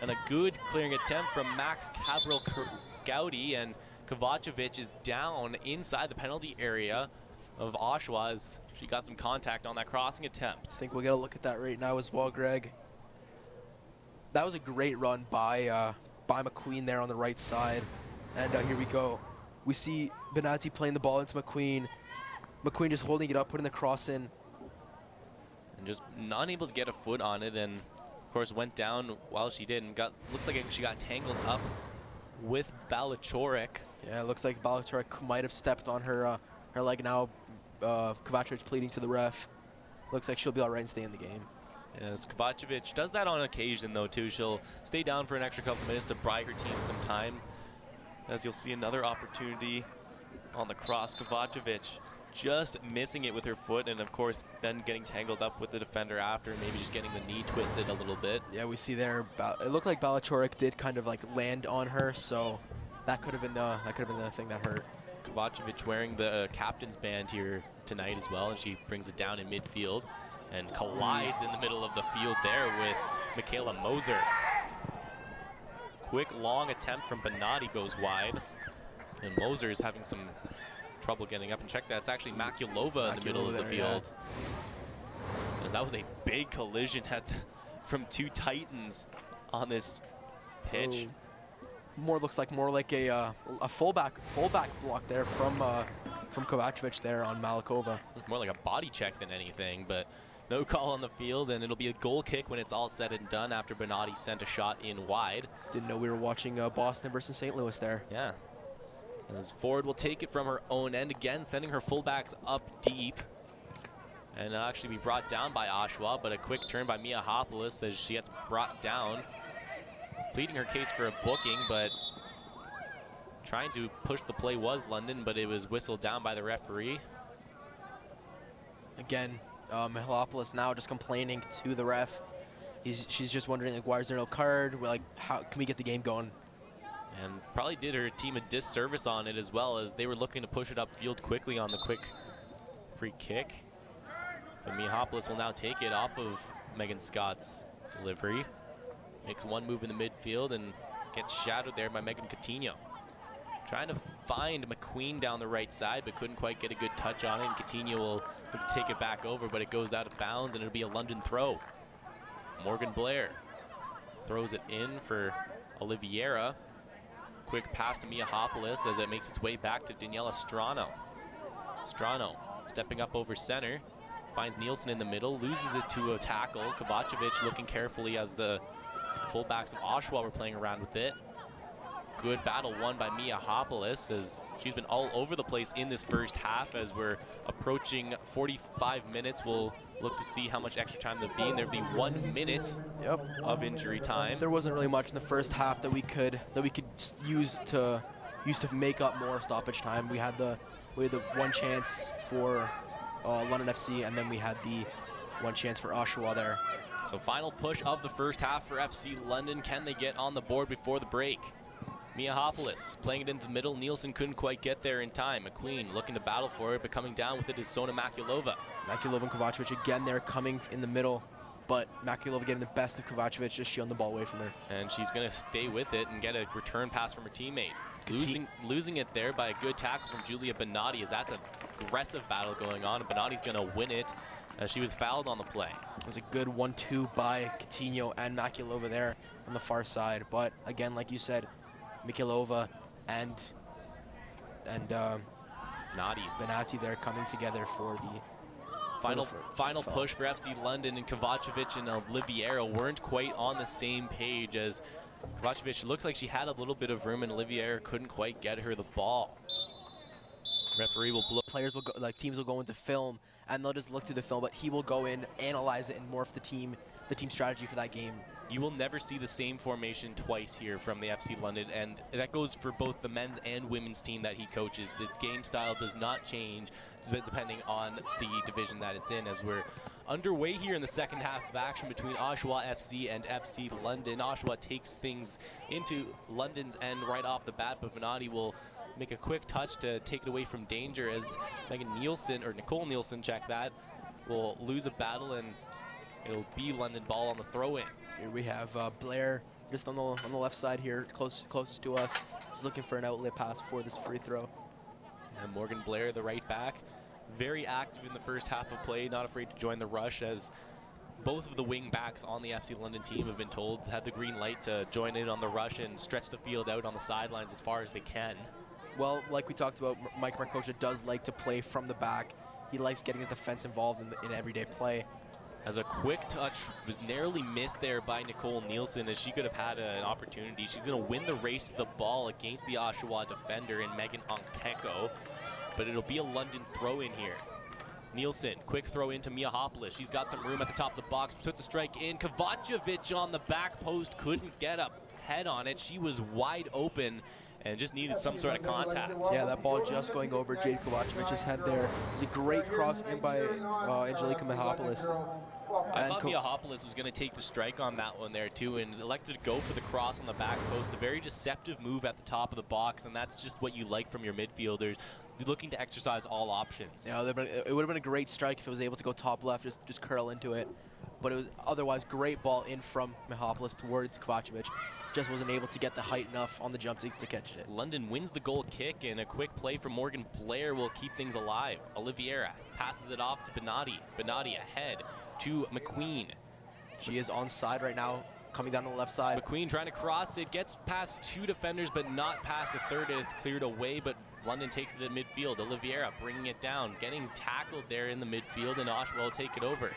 and a good clearing attempt from Mac Cabral-Gowdy, and Kovacevic is down inside the penalty area of Oshawa as she got some contact on that crossing attempt. I think we'll get a look at that right now as well, Greg. That was a great run by McQueen there on the right side. And here we go. We see Benatti playing the ball into McQueen. McQueen just holding it up, putting the cross in. And just not able to get a foot on it, and of course went down while she did, and looks like she got tangled up with Balachorik. Yeah, it looks like Balachorik might have stepped on her leg now. Kovacevic pleading to the ref. Looks like she'll be all right and stay in the game. Yes, Kovacevic does that on occasion though too. She'll stay down for an extra couple minutes to buy her team some time. As you'll see another opportunity on the cross, Kovacevic just missing it with her foot, and of course then getting tangled up with the defender after, maybe just getting the knee twisted a little bit. Yeah, we see there, it looked like Balachorik did kind of like land on her, so that could have been the thing that hurt. Kovacevic wearing the captain's band here tonight as well, and she brings it down in midfield and collides in the middle of the field there with Michaela Moser. Quick long attempt from Benatti goes wide, and Moser is having some trouble getting up, and check that, it's actually Makulova in the middle of the field. Yeah. That was a big collision from two Titans on this pitch. Looks like more like a fullback block there from Kovacevic there on Malikova. More like a body check than anything, but no call on the field, and it'll be a goal kick when it's all said and done after Benatti sent a shot in wide. Didn't know we were watching Boston versus St. Louis there. Yeah. As Ford will take it from her own end again, sending her fullbacks up deep. And it'll actually be brought down by Oshawa, but a quick turn by Miahopoulos as she gets brought down. Pleading her case for a booking, but trying to push the play was London, but it was whistled down by the referee. Again, Miahopoulos now just complaining to the ref. She's just wondering, like, why is there no card? We're like, how can we get the game going? And probably did her team a disservice on it as well, as they were looking to push it upfield quickly on the quick free kick. But Miahopoulos will now take it off of Megan Scott's delivery. Makes one move in the midfield and gets shadowed there by Megan Coutinho. Trying to find McQueen down the right side, but couldn't quite get a good touch on it. And Coutinho will take it back over, but it goes out of bounds, and it'll be a London throw. Morgan Blair throws it in for Oliveira. Quick pass to Miahopolis as it makes its way back to Daniela Strano. Strano stepping up over center, finds Nielsen in the middle, loses it to a tackle. Kovacevic looking carefully as the fullbacks of Oshawa were playing around with it. Good battle won by Miahopolis as she's been all over the place in this first half. As we're approaching 45 minutes, we'll look to see how much extra time there'll be. And there'll be 1 minute of injury time. There wasn't really much in the first half that we could use to make up more stoppage time. We had the one chance for London FC, and then we had the one chance for Oshawa there. So final push of the first half for FC London. Can they get on the board before the break? Miahopolis playing it into the middle. Nielsen couldn't quite get there in time. McQueen looking to battle for it, but coming down with it is Sona Makulova. Makulova and Kovacevic again there coming in the middle, but Makulova getting the best of Kovacevic, just shielding the ball away from her. And she's going to stay with it and get a return pass from her teammate. Losing it there by a good tackle from Julia Benatti, as that's an aggressive battle going on, and Benatti's going to win it as she was fouled on the play. It was a good 1-2 by Coutinho and Makulova there on the far side, but again, like you said, Mikulova and Benatti there coming together for the final push for FC London, and Kovacevic and Oliviera weren't quite on the same page, as Kovacevic looked like she had a little bit of room and Oliviera couldn't quite get her the ball. Referee will blow. Players will go, like teams will go into film and they'll just look through the film, but he will go in, analyze it, and morph the team strategy for that game. You will never see the same formation twice here from the FC London, and that goes for both the men's and women's team that he coaches. The game style does not change depending on the division that it's in, as we're underway here in the second half of action between Oshawa FC and FC London. Oshawa takes things into London's end right off the bat, but Benatti will make a quick touch to take it away from danger, as Nicole Nielsen, check that, will lose a battle, and it'll be London ball on the throw-in. Here we have Blair just on the left side here, closest to us. Just looking for an outlet pass for this free throw. And Morgan Blair, the right back, very active in the first half of play, not afraid to join the rush, as both of the wing backs on the FC London team have been told, had the green light to join in on the rush and stretch the field out on the sidelines as far as they can. Well, like we talked about, Mike Marcocha does like to play from the back. He likes getting his defense involved in everyday play. As a quick touch was narrowly missed there by Nicole Nielsen, as she could have had an opportunity. She's going to win the race to the ball against the Oshawa defender in Megan Ontenko, but it'll be a London throw-in here. Nielsen, quick throw into Miahopolis. She's got some room at the top of the box, puts a strike in. Kovacevic on the back post, couldn't get a head on it. She was wide open and just needed some sort of contact. Yeah, that ball just going over Jade Kovacevic's head there. It was a great cross in by Angelica Miahopolis. I thought Miahopolis was going to take the strike on that one there too, and elected to go for the cross on the back post. A very deceptive move at the top of the box, and that's just what you like from your midfielders. You're looking to exercise all options. Yeah, it would have been a great strike if it was able to go top left, just curl into it. But it was otherwise great ball in from Miahopolis towards Kovacevic. Just wasn't able to get the height enough on the jump to catch it. London wins the goal kick, and a quick play from Morgan Blair will keep things alive. Oliviera passes it off to Benatti. Benatti ahead to McQueen. She is onside right now, coming down on the left side. McQueen trying to cross it, gets past two defenders, but not past the third, and it's cleared away, but London takes it at midfield. Oliviera bringing it down, getting tackled there in the midfield, and Oshawa will take it over.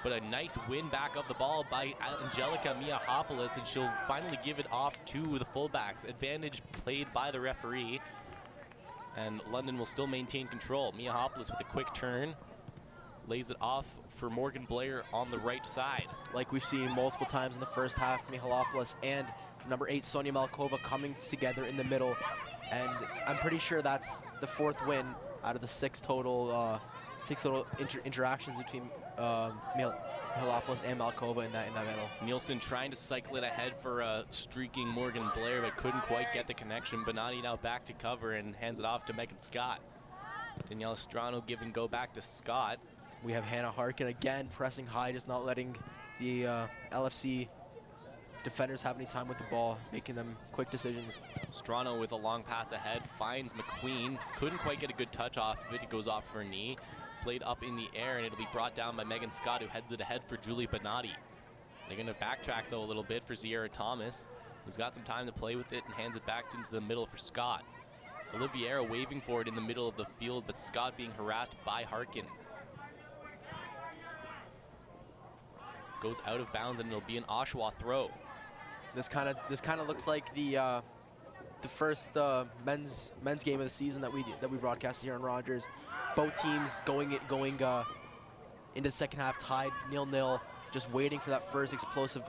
But a nice win back of the ball by Angelica Miahopolis, and she'll finally give it off to the fullbacks. Advantage played by the referee, and London will still maintain control. Miahopolis with a quick turn, lays it off for Morgan Blair on the right side. Like we've seen multiple times in the first half, Miahopolis and number 8 Sonia Malkova coming together in the middle, and I'm pretty sure that's the 4th win out of the 6 total interactions between Miahopolis and Malkova in that middle. Nielsen trying to cycle it ahead for a streaking Morgan Blair, but couldn't quite get the connection. Benatti now back to cover and hands it off to Megan Scott. Daniela Strano giving go back to Scott. We have Hannah Harkin again pressing high, just not letting the LFC defenders have any time with the ball, making them quick decisions. Strano with a long pass ahead, finds McQueen. Couldn't quite get a good touch off of it. It goes off for a knee. Played up in the air, and it'll be brought down by Megan Scott, who heads it ahead for Julie Benatti. They're going to backtrack, though, a little bit for Sierra Thomas. who's got some time to play with it and hands it back into the middle for Scott. Oliveira waving for it in the middle of the field, but Scott being harassed by Harkin. Goes out of bounds, and it'll be an Oshawa throw. This kind of looks like the first men's game of the season that we broadcasted here on Rogers. Both teams going into the second half tied 0-0, just waiting for that first explosive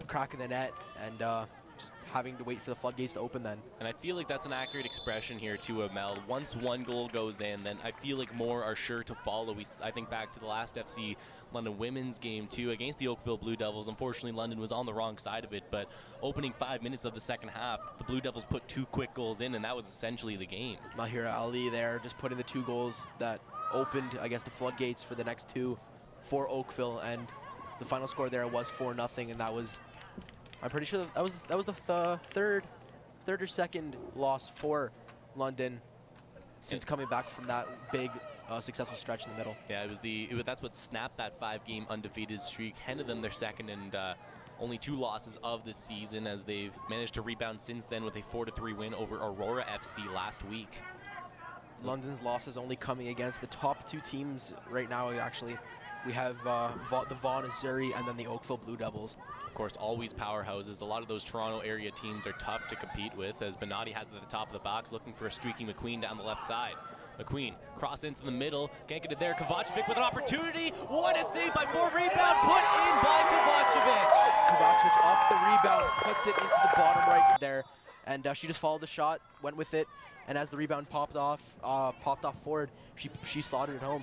crack in the net, and just having to wait for the floodgates to open then. And I feel like that's an accurate expression here too, Mel. Once one goal goes in, then I feel like more are sure to follow. I think back to the last FC London women's game too against the Oakville Blue Devils. Unfortunately, London was on the wrong side of it, but opening 5 minutes of the second half, the Blue Devils put 2 quick goals in, and that was essentially the game. Mahira Ali there just putting the 2 goals that opened, I guess, the floodgates for the next 2 for Oakville, and the final score there was 4-0, and that was, I'm pretty sure that was the third or second loss for London since coming back from that big successful stretch in the middle. Yeah, that's what snapped that 5-game undefeated streak, handed them their second and only 2 losses of the season, as they've managed to rebound since then with a 4-3 win over Aurora FC last week. London's losses only coming against the top 2 teams right now, actually. We have the Vaughan Azzurri and then the Oakville Blue Devils. Of course, always powerhouses. A lot of those Toronto area teams are tough to compete with, as Benatti has it at the top of the box, looking for a streaky McQueen down the left side. McQueen, cross into the middle, can't get it there. Kovacevic with an opportunity. What a save by Ford. Rebound put in by Kovacevic. Kovacevic off the rebound, puts it into the bottom right there, and she just followed the shot, went with it, and as the rebound popped off forward, she slotted it home.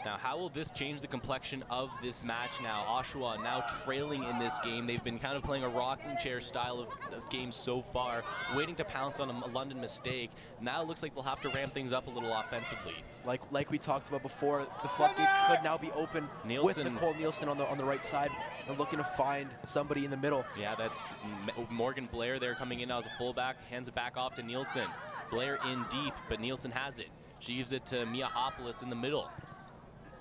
Now, how will this change the complexion of this match now? Oshawa now trailing in this game. They've been kind of playing a rocking chair style of game so far, waiting to pounce on a London mistake. Now it looks like they'll have to ramp things up a little offensively. Like we talked about before, the floodgates could now be open with Nicole Nielsen on the right side and looking to find somebody in the middle. Yeah, that's Morgan Blair there coming in now as a fullback, hands it back off to Nielsen. Blair in deep, but Nielsen has it. She gives it to Miahopolis in the middle.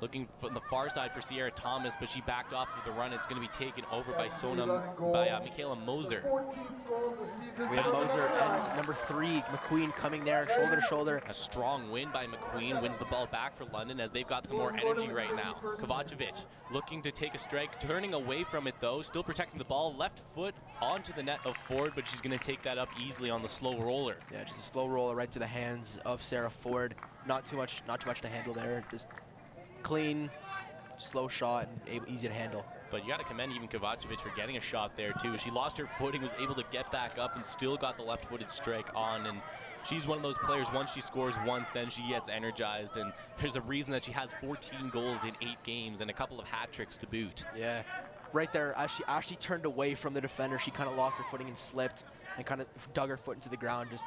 Looking from the far side for Sierra Thomas, but she backed off with the run. It's going to be taken over by Michaela Moser. We have Moser and number 3, McQueen, coming there, shoulder to shoulder. A strong win by McQueen, wins the ball back for London as they've got some more energy right now. Kovacevic looking to take a strike, turning away from it though, still protecting the ball. Left foot onto the net of Ford, but she's going to take that up easily on the slow roller. Yeah, just a slow roller right to the hands of Sarah Ford. Not too much to handle there. Just clean, slow shot, and easy to handle. But you got to commend even Kovacevic for getting a shot there too. She lost her footing, was able to get back up, and still got the left-footed strike on. And she's one of those players, once she scores once, then she gets energized. And there's a reason that she has 14 goals in 8 games and a couple of hat tricks to boot. Yeah, right there, as she actually turned away from the defender, she kind of lost her footing and slipped and kind of dug her foot into the ground. Just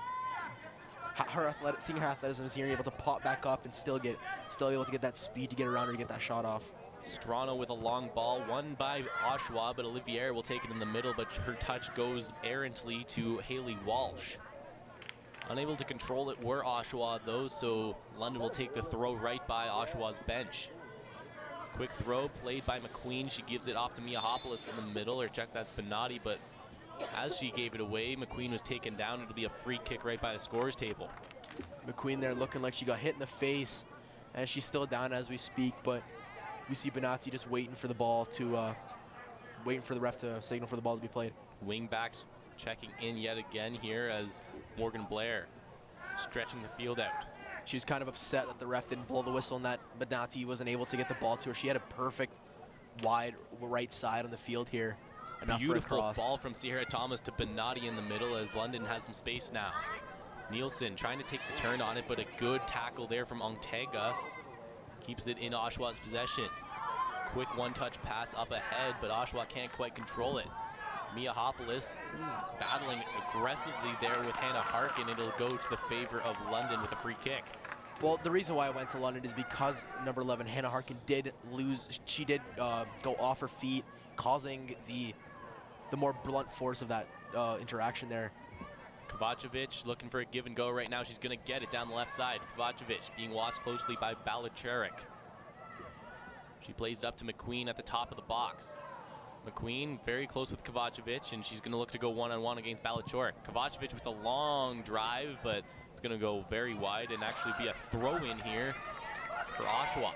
seeing her athleticism, seeing her able to pop back up and still able to get that speed to get around her to get that shot off. Strano with a long ball, won by Oshawa, but Olivier will take it in the middle, but her touch goes errantly to Haley Walsh. Unable to control it were Oshawa though, so London will take the throw right by Oshawa's bench. Quick throw played by McQueen. She gives it off to Miahopolis in the middle, or check, that's Benatti, but as she gave it away, McQueen was taken down. It'll be a free kick right by the scorer's table. McQueen there looking like she got hit in the face, and she's still down as we speak, but we see Benatti just waiting for the ball to, waiting for the ref to signal for the ball to be played. Wing backs checking in yet again here as Morgan Blair stretching the field out. She was kind of upset that the ref didn't blow the whistle and that Benatti wasn't able to get the ball to her. She had a perfect wide right side on the field here. Enough Beautiful for a cross. Ball from Sierra Thomas to Benatti in the middle as London has some space now. Nielsen trying to take the turn on it, but a good tackle there from Ongtega. Keeps it in Oshawa's possession. Quick one-touch pass up ahead, but Oshawa can't quite control it. Miahopolis battling aggressively there with Hannah Harkin. It'll go to the favor of London with a free kick. Well, the reason why I went to London is because number 11, Hannah Harkin, did lose. She did go off her feet, causing the more blunt force of that interaction there. Kovacevic looking for a give and go right now. She's going to get it down the left side. Kovacevic being watched closely by Balacharik. She plays it up to McQueen at the top of the box. McQueen very close with Kovacevic, and she's going to look to go one-on-one against Balachorik. Kovacevic with a long drive, but it's going to go very wide and actually be a throw-in here for Oshawa.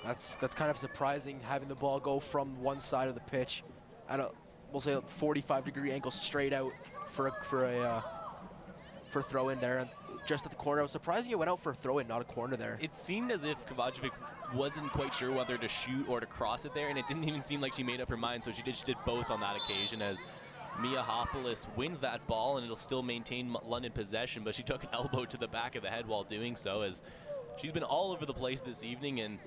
That's kind of surprising, having the ball go from one side of the pitch at a, we'll say, a 45-degree angle straight out for a throw-in there. And just at the corner, I was surprising it went out for a throw-in, not a corner there. It seemed as if Kovacevic wasn't quite sure whether to shoot or to cross it there, and it didn't even seem like she made up her mind, so she did both on that occasion, as Mia Hopolis wins that ball, and it'll still maintain London possession, but she took an elbow to the back of the head while doing so, as she's been all over the place this evening and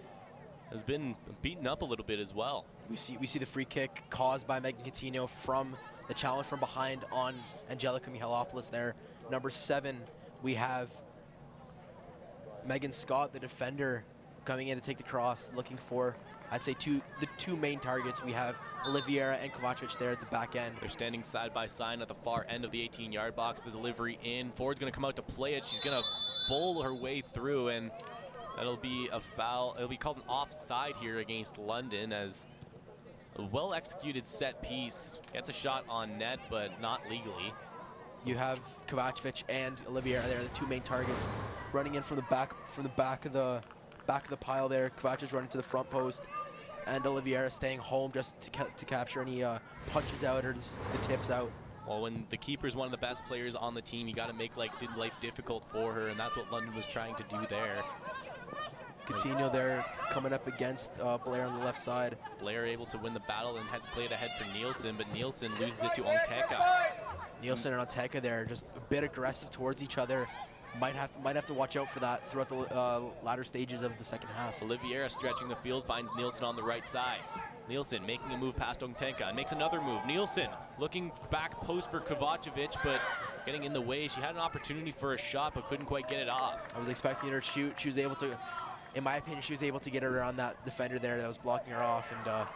has been beaten up a little bit as well. We see the free kick caused by Megan Coutinho from the challenge from behind on Angelica Mihailopoulou there. Number 7, we have Megan Scott, the defender, coming in to take the cross, looking for, I'd say, the two main targets. We have Oliviera and Kovacevic there at the back end. They're standing side by side at the far end of the 18-yard box. The delivery in. Ford's going to come out to play it. She's going to bowl her way through, and that'll be a foul. It'll be called an offside here against London, as a well-executed set piece gets a shot on net, but not legally. You have Kovacevic and Oliviera there, the two main targets, running in from the back of the pile there. Kovacevic running to the front post, and Oliviera staying home just to capture any punches out or just the tips out. Well, when the keeper's one of the best players on the team, you got to make life difficult for her, and that's what London was trying to do there. Coutinho there coming up against Blair on the left side. Blair able to win the battle and had played ahead for Nielsen, but Nielsen loses it to Onteka. Nielsen and Onteka there just a bit aggressive towards each other. Might have to watch out for that throughout the latter stages of the second half. Oliviera stretching the field, finds Nielsen on the right side. Nielsen making a move past Onteka and makes another move. Nielsen looking back post for Kovacevic, but getting in the way. She had an opportunity for a shot, but couldn't quite get it off. I was expecting her to shoot. She was able to, in my opinion, she was able to get her around that defender there that was blocking her off and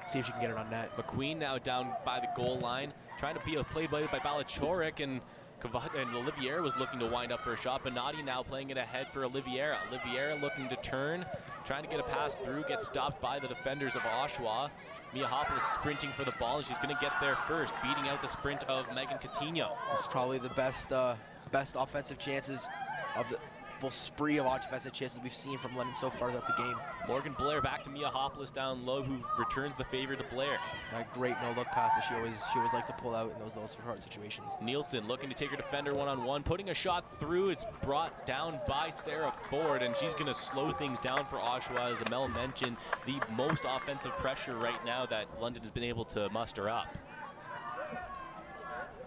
see if she can get it on net. McQueen now down by the goal line, trying to be a play by Balachorik, and Oliviera was looking to wind up for a shot. Benatti now playing it ahead for Oliviera. Oliviera looking to turn, trying to get a pass through, gets stopped by the defenders of Oshawa. Mia Hopolis sprinting for the ball, and she's going to get there first, beating out the sprint of Megan Coutinho. This is probably the best offensive chances of the spree of offensive chances we've seen from London so far throughout the game. Morgan Blair back to Mia Hopolis down low, who returns the favor to Blair. That great no-look pass that she always liked to pull out in those hard situations. Nielsen looking to take her defender one-on-one, putting a shot through. It's brought down by Sarah Ford, and she's going to slow things down for Oshawa. As Amel mentioned, the most offensive pressure right now that London has been able to muster up.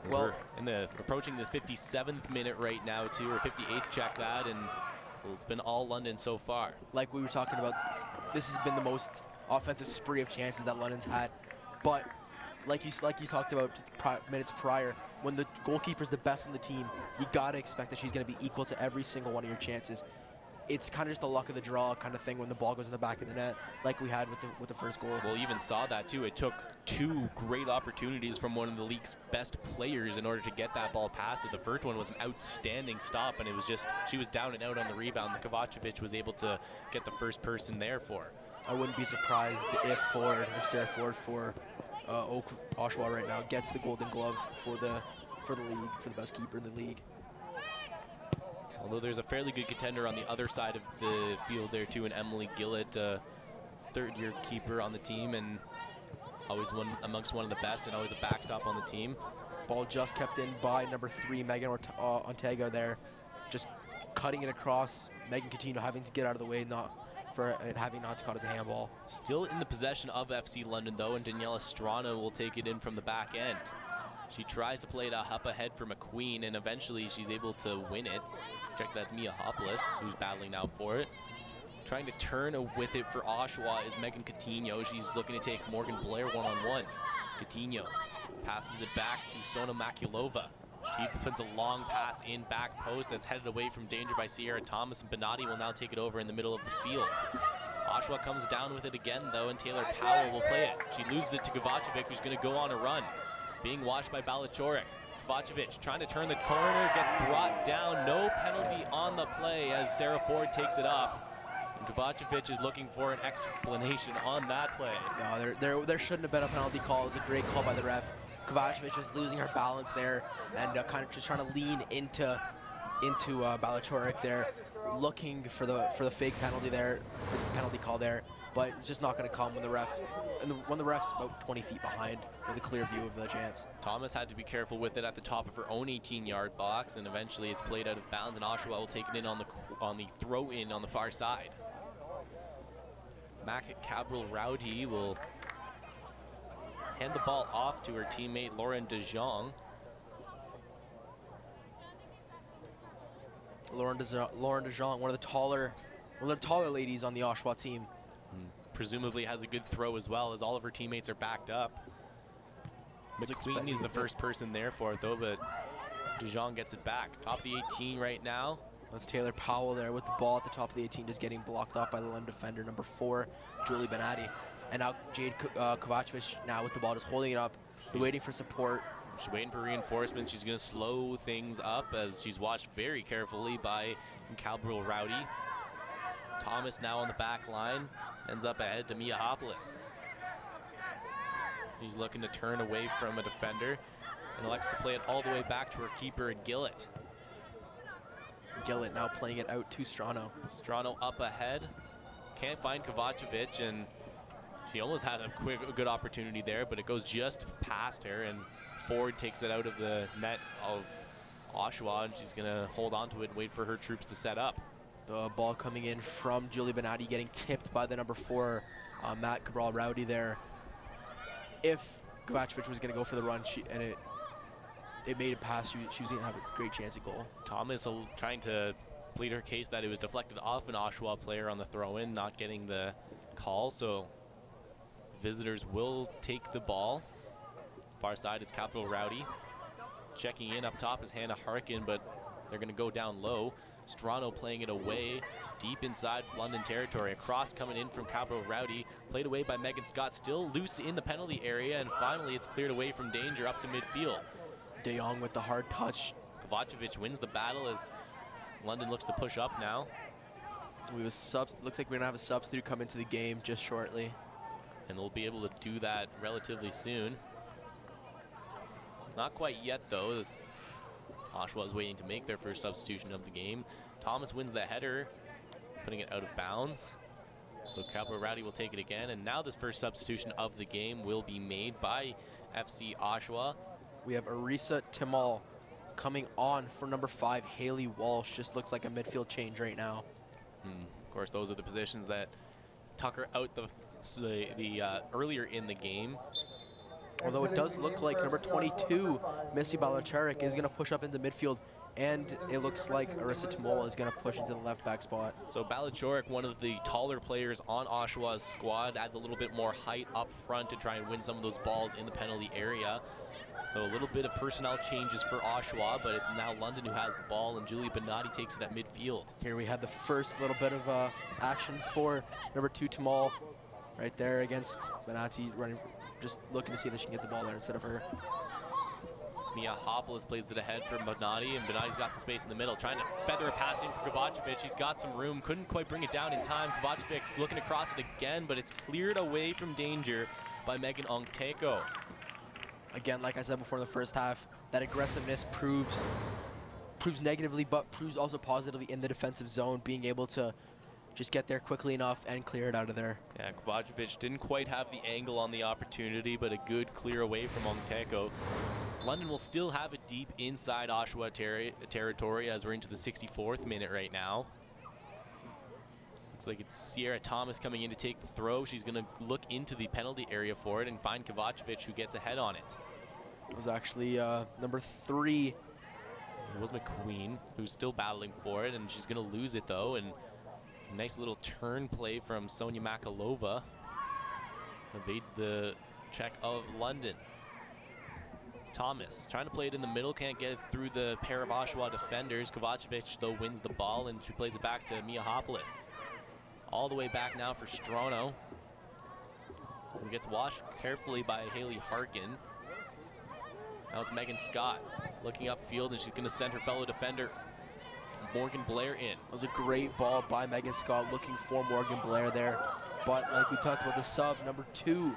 Well, we're approaching the 57th minute right now too, or 58th, check that, and it's been all London so far. Like we were talking about, this has been the most offensive spree of chances that London's had. But like you talked about just minutes prior, when the goalkeeper's the best on the team, you gotta expect that she's gonna be equal to every single one of your chances. It's kind of just a luck of the draw kind of thing when the ball goes in the back of the net, like we had with the first goal. Well, even saw that too. It took 2 great opportunities from one of the league's best players in order to get that ball past it. The first one was an outstanding stop, and it was just, she was down and out on the rebound. Kovacevic was able to get the first person there for her. I wouldn't be surprised if Sarah Ford for Oshawa right now gets the Golden Glove for the league, for the best keeper in the league. Although there's a fairly good contender on the other side of the field there too, and Emily Gillett, third-year keeper on the team, and always amongst one of the best, and always a backstop on the team. Ball just kept in by number 3, Megan Ontega there, just cutting it across. Megan Coutinho having to get out of the way, having not caught as a handball. Still in the possession of FC London though, and Daniela Strano will take it in from the back end. She tries to play it up ahead for McQueen, and eventually she's able to win it. Check, that's Mia Hopolis, who's battling now for it. Trying to turn with it for Oshawa is Megan Coutinho. She's looking to take Morgan Blair one-on-one. Coutinho passes it back to Sona Makulova. She puts a long pass in back post that's headed away from danger by Sierra Thomas, and Benatti will now take it over in the middle of the field. Oshawa comes down with it again though, and Taylor Powell will play it. She loses it to Kovacevic, who's going to go on a run. Being watched by Balachorik. Kovacevic trying to turn the corner, gets brought down. No penalty on the play as Sarah Ford takes it up. Kovacevic is looking for an explanation on that play. No, there shouldn't have been a penalty call. It was a great call by the ref. Kovacevic is losing her balance there and kind of just trying to lean into Balachorik there, looking for the fake penalty there, for the penalty call there, but it's just not going to come when the ref's about 20 feet behind with a clear view of the chance. Thomas had to be careful with it at the top of her own 18-yard box, and eventually it's played out of bounds, and Oshawa will take it in on the throw-in on the far side. Cabral Rowdy will hand the ball off to her teammate Lauren DeJong. Lauren DeJong, one of the taller ladies on the Oshawa team. Presumably has a good throw as well, as all of her teammates are backed up. McQueen is the first person there for it though, but DeJong gets it back. Top of the 18 right now. That's Taylor Powell there with the ball at the top of the 18, just getting blocked off by the London defender, number 4, Julie Benatti. And now Jade Kovacevic now with the ball, just holding it up, waiting for support. She's waiting for reinforcements. She's going to slow things up as she's watched very carefully by Cabral Rowdy. Thomas now on the back line, ends up ahead to Miahopoulos. He's looking to turn away from a defender and elects to play it all the way back to her keeper at Gillett. Gillett now playing it out to Strano. Strano up ahead. Can't find Kovacevic, and she almost had a good opportunity there, but it goes just past her, and Ford takes it out of the net of Oshawa, and she's going to hold on to it and wait for her troops to set up. The ball coming in from Julie Benatti, getting tipped by the number 4, Matt Cabral Rowdy there. If Kovacevic was going to go for the run, it made it past, she was going to have a great chance at goal. Thomas trying to plead her case that it was deflected off an Oshawa player on the throw-in, not getting the call, so visitors will take the ball. Far side, it's Cabral Rowdy. Checking in up top is Hannah Harkin, but they're going to go down low. Strano playing it away deep inside London territory. A cross coming in from Cabral Rowdy, played away by Megan Scott, still loose in the penalty area, and finally it's cleared away from danger up to midfield. De Jong with the hard touch. Kovacevic wins the battle as London looks to push up now. Looks like we're going to have a substitute come into the game just shortly. And they'll be able to do that relatively soon. Not quite yet though. Oshawa is waiting to make their first substitution of the game. Thomas wins the header, putting it out of bounds. So Cabral Rowdy will take it again, and now this first substitution of the game will be made by FC Oshawa. We have Arisa Timal coming on for number 5, Haley Walsh. Just looks like a midfield change right now. Of course, those are the positions that Tucker out earlier in the game. Although it does look like number 22, Missy Balacharik, is going to push up into midfield, and it looks like Arisa Timola is going to push into the left back spot. So Balacharik, one of the taller players on Oshawa's squad, adds a little bit more height up front to try and win some of those balls in the penalty area. So a little bit of personnel changes for Oshawa, but it's now London who has the ball, and Julie Benatti takes it at midfield. Here we had the first little bit of action for number 2, Timal, right there against Benatti, running, just looking to see if she can get the ball there instead of her. Miahopoulos plays it ahead for Benatti, and Benatti's got some space in the middle, trying to feather a pass in for Kovacevic. He's got some room, couldn't quite bring it down in time. Kovacevic looking to cross it again, but it's cleared away from danger by Megan Ongteko. Again, like I said before in the first half, that aggressiveness proves negatively, but proves also positively in the defensive zone, being able to just get there quickly enough and clear it out of there. Yeah, Kovacevic didn't quite have the angle on the opportunity, but a good clear away from Ongteko. London will still have it deep inside Oshawa territory as we're into the 64th minute right now. Looks like it's Sierra Thomas coming in to take the throw. She's going to look into the penalty area for it and find Kovacevic, who gets ahead on it. It was actually number 3. It was McQueen, who's still battling for it, and she's going to lose it though. And a nice little turn play from Sonia Makalova evades the check of London. Thomas trying to play it in the middle, can't get it through the pair of Oshawa defenders. Kovacevic though wins the ball, and she plays it back to Miahopoulos. All the way back now for Strano. And gets washed carefully by Haley Harkin. Now it's Megan Scott looking upfield, and she's going to send her fellow defender Morgan Blair in. It was a great ball by Megan Scott looking for Morgan Blair there. But like we talked about, the sub, number 2,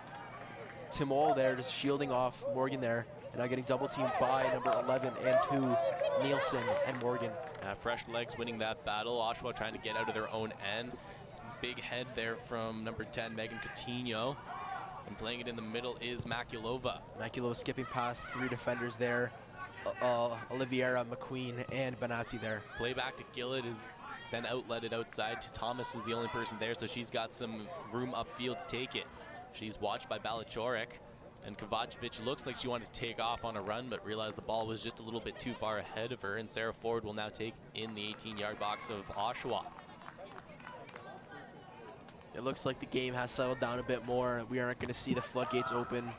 Timol there, just shielding off Morgan there. And now getting double teamed by number 11 and 2, Nielsen and Morgan. Fresh legs winning that battle. Oshawa trying to get out of their own end. Big head there from number 10, Megan Coutinho. And playing it in the middle is Makulova. Makulova skipping past 3 defenders there. Oliviera, McQueen, and Benatti there. Play back to Gillett has been outletted outside. Thomas is the only person there, so she's got some room upfield to take it. She's watched by Balachorik, and Kovacevic looks like she wanted to take off on a run, but realized the ball was just a little bit too far ahead of her, and Sarah Ford will now take in the 18-yard box of Oshawa. It looks like the game has settled down a bit more. We aren't going to see the floodgates open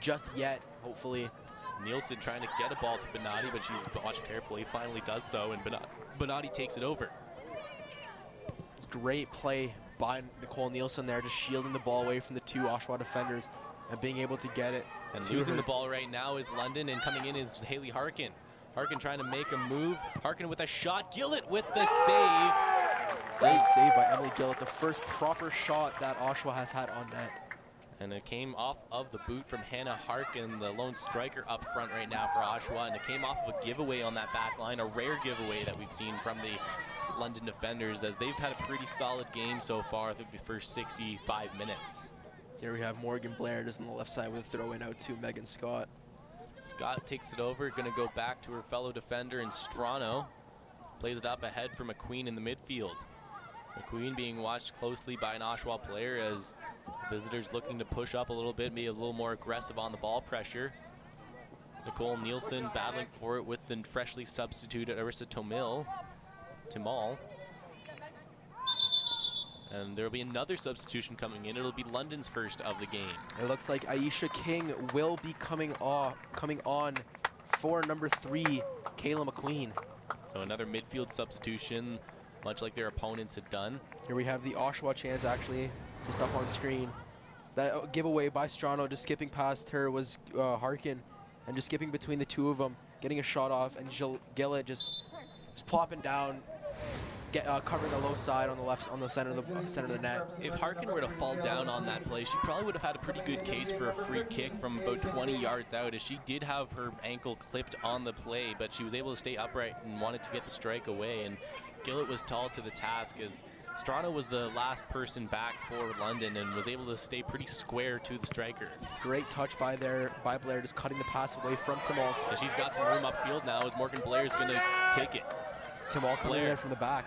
just yet, hopefully. Nielsen trying to get a ball to Benatti, but she's watching carefully. Finally does so, and Benatti takes it over. It's great play by Nicole Nielsen there, just shielding the ball away from the 2 Oshawa defenders and being able to get it. And losing the ball right now is London, and coming in is Haley Harkin. Harkin trying to make a move. Harkin with a shot. Gillett with the save. Great save by Emily Gillett, the first proper shot that Oshawa has had on net. And it came off of the boot from Hannah Harkin, the lone striker up front right now for Oshawa, and it came off of a giveaway on that back line, a rare giveaway that we've seen from the London defenders, as they've had a pretty solid game so far through the first 65 minutes. Here we have Morgan Blair just on the left side with a throw in out to Megan Scott. Scott takes it over, going to go back to her fellow defender in Strano. Plays it up ahead for McQueen in the midfield. McQueen being watched closely by an Oshawa player as visitors looking to push up a little bit, be a little more aggressive on the ball pressure. Nicole Nielsen battling for it with the freshly substituted Arissa Timol. And there'll be another substitution coming in. It'll be London's first of the game. It looks like Aisha King will be coming on for number 3, Kayla McQueen. So another midfield substitution, much like their opponents had done. Here we have the Oshawa chance actually, just up on screen. That giveaway by Strano, just skipping past her was Harkin, and just skipping between the 2 of them, getting a shot off, and Gillett just plopping down, covering the low side on the left, on the center of the net. If Harkin were to fall down on that play, she probably would have had a pretty good case for a free kick from about 20 yards out, as she did have her ankle clipped on the play, but she was able to stay upright and wanted to get the strike away, and Gillett was tall to the task as Strano was the last person back for London and was able to stay pretty square to the striker. Great touch by Blair, just cutting the pass away from Timol. And she's got some room upfield now as Morgan Blair's going to take it. Timol coming in from the back.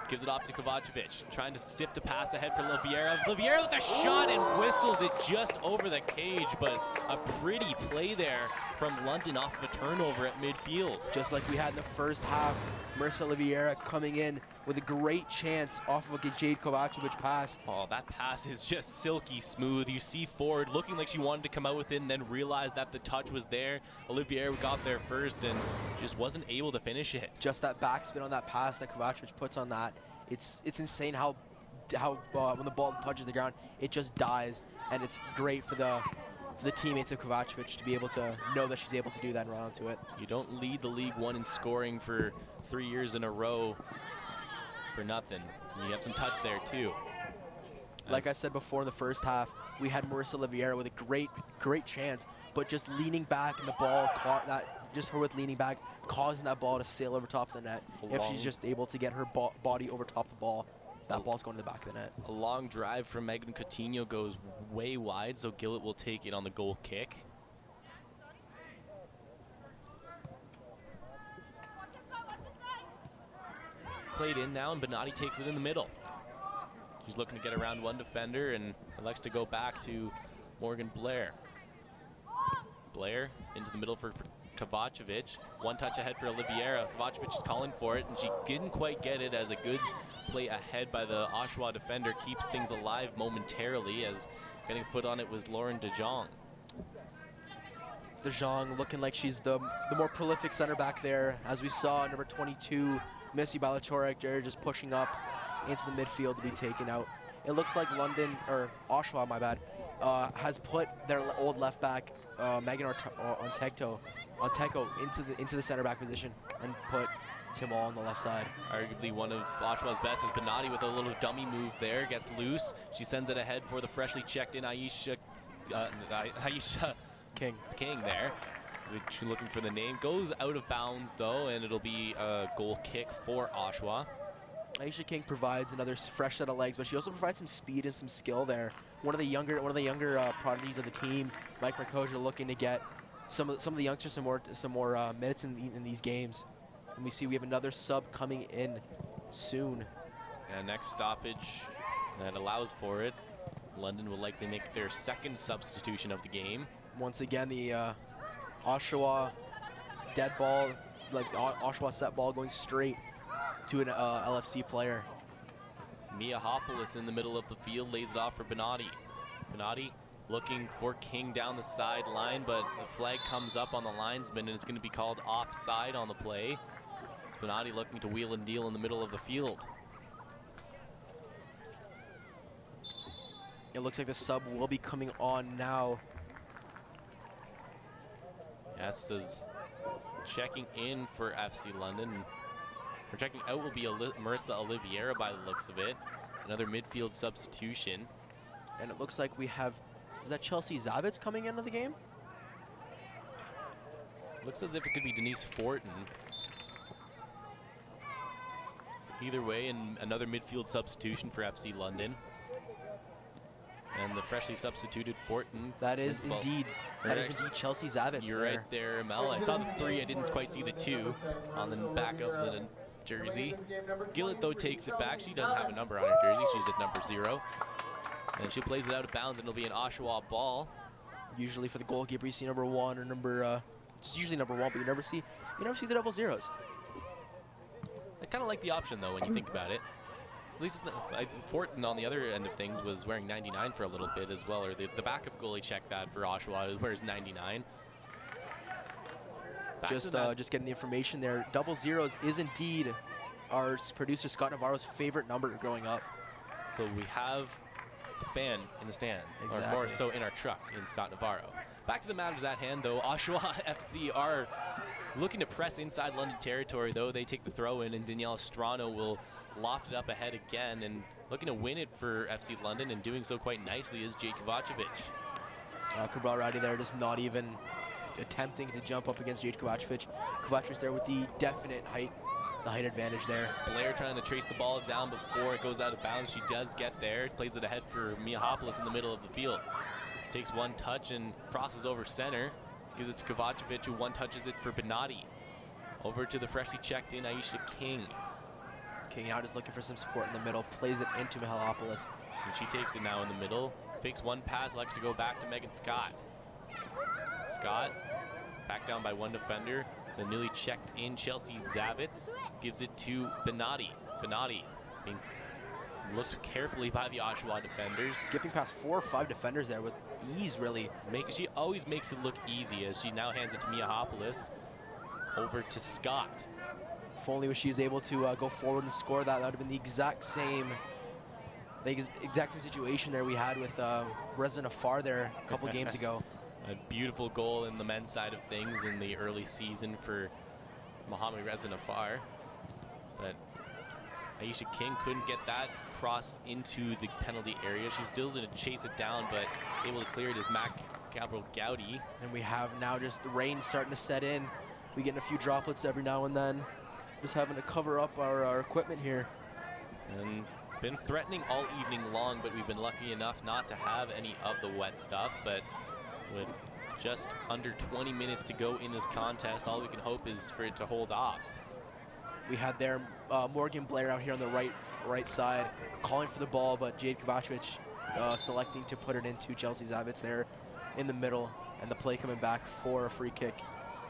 Gives it off to Kovacevic, trying to sift a pass ahead for Oliviera. Oliviera with a shot and whistles it just over the cage, but a pretty play there from London off of a turnover at midfield. Just like we had in the first half, Marissa Oliviera coming in with a great chance off of a Jade Kovacevic pass. Oh, that pass is just silky smooth. You see Ford looking like she wanted to come out with it and then realized that the touch was there. Oliviera got there first and just wasn't able to finish it. Just that backspin on that pass that Kovacevic puts on that. It's insane how when the ball touches the ground, it just dies, and it's great for the teammates of Kovacevic to be able to know that she's able to do that and run onto it. You don't lead the League One in scoring for 3 years in a row for nothing. You have some touch there too. Like I said before in the first half, we had Marissa Oliviera with a great chance, but just leaning back and the ball caught that. Just her with leaning back, causing that ball to sail over top of the net. If she's just able to get her body over top of the ball, that ball's going to the back of the net. A long drive from Megan Coutinho goes way wide, so Gillett will take it on the goal kick. Played in now, and Benatti takes it in the middle. She's looking to get around one defender and elects to go back to Morgan Blair. Blair into the middle for Kovacevic. One touch ahead for Oliviera. Kovacevic is calling for it, and she didn't quite get it, as a good play ahead by the Oshawa defender keeps things alive momentarily, as getting foot on it was Lauren DeJong. DeJong looking like she's the more prolific center back there, as we saw number 22, Missy Balachorik, just pushing up into the midfield to be taken out. It looks like London, or Oshawa, my bad, has put their old left back, Megan Onteko into the center back position, and put Tim All on the left side. Arguably one of Oshawa's best is Benatti with a little dummy move there. Gets loose. She sends it ahead for the freshly checked in Aisha King there. Which, looking for the name. Goes out of bounds though, and it'll be a goal kick for Oshawa. Aisha King provides another fresh set of legs, but she also provides some speed and some skill there. One of the younger prodigies of the team, Mike Marcosia, looking to get some of the youngsters some more minutes in these games. And we see we have another sub coming in soon. And next stoppage that allows for it. London will likely make their second substitution of the game. Once again, the Oshawa dead ball, like the Oshawa set ball, going straight to an LFC player. Miahopolis in the middle of the field lays it off for Benatti. Benatti looking for King down the sideline, but the flag comes up on the linesman and it's going to be called offside on the play. It's Benatti looking to wheel and deal in the middle of the field. It looks like the sub will be coming on now. Yes, is checking in for FC London. Or checking out will be Marissa Oliveira by the looks of it. Another midfield substitution. And it looks like we have, is that Chelsea Zavitz coming into the game? Looks as if it could be Denise Fortin. Either way, and another midfield substitution for FC London. And the freshly substituted Fortin. That is indeed Chelsea Zavitz. You're right there, Mel. I saw the 3, I didn't quite see the 2 on the back of the jersey. Gillett, though, takes it back. She doesn't have a number on her jersey. She's at number 0. And she plays it out of bounds, and it'll be an Oshawa ball. Usually for the goalkeeper, you see number 1 or number, it's usually number 1, but you never see the double zeros. I kind of like the option, though, when you think about it. At least Fortin, on the other end of things, was wearing 99 for a little bit as well. Or the backup goalie checked that for Oshawa, wears 99. Just getting the information there. Double zeros is indeed our producer Scott Navarro's favorite number growing up. So we have a fan in the stands, exactly. Or more so in our truck in Scott Navarro. Back to the matters at hand, though. Oshawa FC are looking to press inside London territory, though. They take the throw in, and Danielle Strano will loft it up ahead again, and looking to win it for FC London, and doing so quite nicely is Jake Kovacevic. Cabral Rowdy there, just not even attempting to jump up against Jake Kovacevic. Kovacevic there with the definite height advantage there. Blair trying to trace the ball down before it goes out of bounds. She does get there, plays it ahead for Miahopolis in the middle of the field. Takes one touch and crosses over center. Gives it to Kovacevic, who one touches it for Benatti. Over to the freshly checked in Aisha King. King out is looking for some support in the middle, plays it into Mihailopoulos. And she takes it now in the middle. Fakes one pass, likes to go back to Megan Scott. Scott, back down by one defender. The newly checked in Chelsea Zavitz gives it to Benatti. Benatti being looked carefully by the Oshawa defenders. Skipping past 4 or 5 defenders there with ease, really. She always makes it look easy, as she now hands it to Miahopolis. Over to Scott. If only she was able to go forward and score that, that would have been the exact same situation there we had with Reza Nafar there a couple games ago. A beautiful goal in the men's side of things in the early season for Mohamed Reza Nafar. But Aisha King couldn't get that cross into the penalty area. She's still going to chase it down, but able to clear it is Mac Gabriel Gowdy. And we have now just the rain starting to set in. We get a few droplets every now and then. Just having to cover up our equipment here. And been threatening all evening long, but we've been lucky enough not to have any of the wet stuff. But with just under 20 minutes to go in this contest, all we can hope is for it to hold off. We had there Morgan Blair out here on the right side, calling for the ball, but Jade Kovacevic selecting to put it into Chelsea Zavitz there in the middle, and the play coming back for a free kick.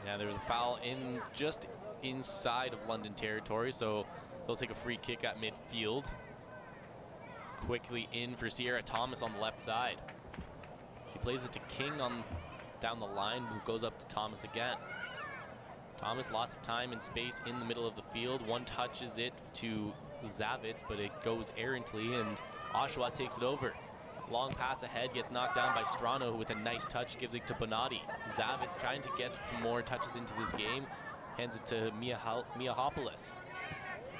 Yeah, there was a foul in just inside of London territory, so they'll take a free kick at midfield. Quickly in for Sierra Thomas on the left side. She plays it to King on down the line, who goes up to Thomas again. Thomas, lots of time and space in the middle of the field. One touches it to Zavitz, but it goes errantly, and Oshawa takes it over. Long pass ahead, gets knocked down by Strano, who with a nice touch gives it to Benatti. Zavitz trying to get some more touches into this game. Hands it to Miahopoulos.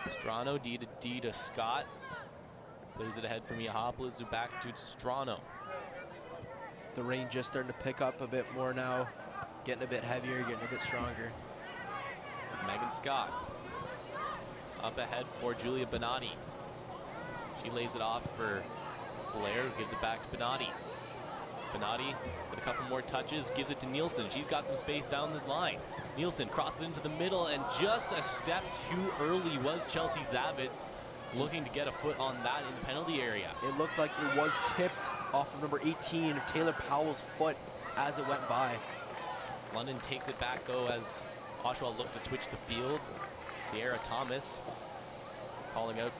Strano, D to D to Scott. Plays it ahead for Miahopoulos, who back to Strano. The rain just starting to pick up a bit more now. Getting a bit heavier, getting a bit stronger. Megan Scott. Up ahead for Julia Bonatti. She lays it off for Blair, who gives it back to Bonatti. Bonatti with a couple more touches, gives it to Nielsen. She's got some space down the line. Nielsen crosses into the middle, and just a step too early was Chelsea Zavitz, looking to get a foot on that in the penalty area. It looked like it was tipped off of number 18, Taylor Powell's foot, as it went by. London takes it back, though, as Oshawa looked to switch the field. Sierra Thomas calling out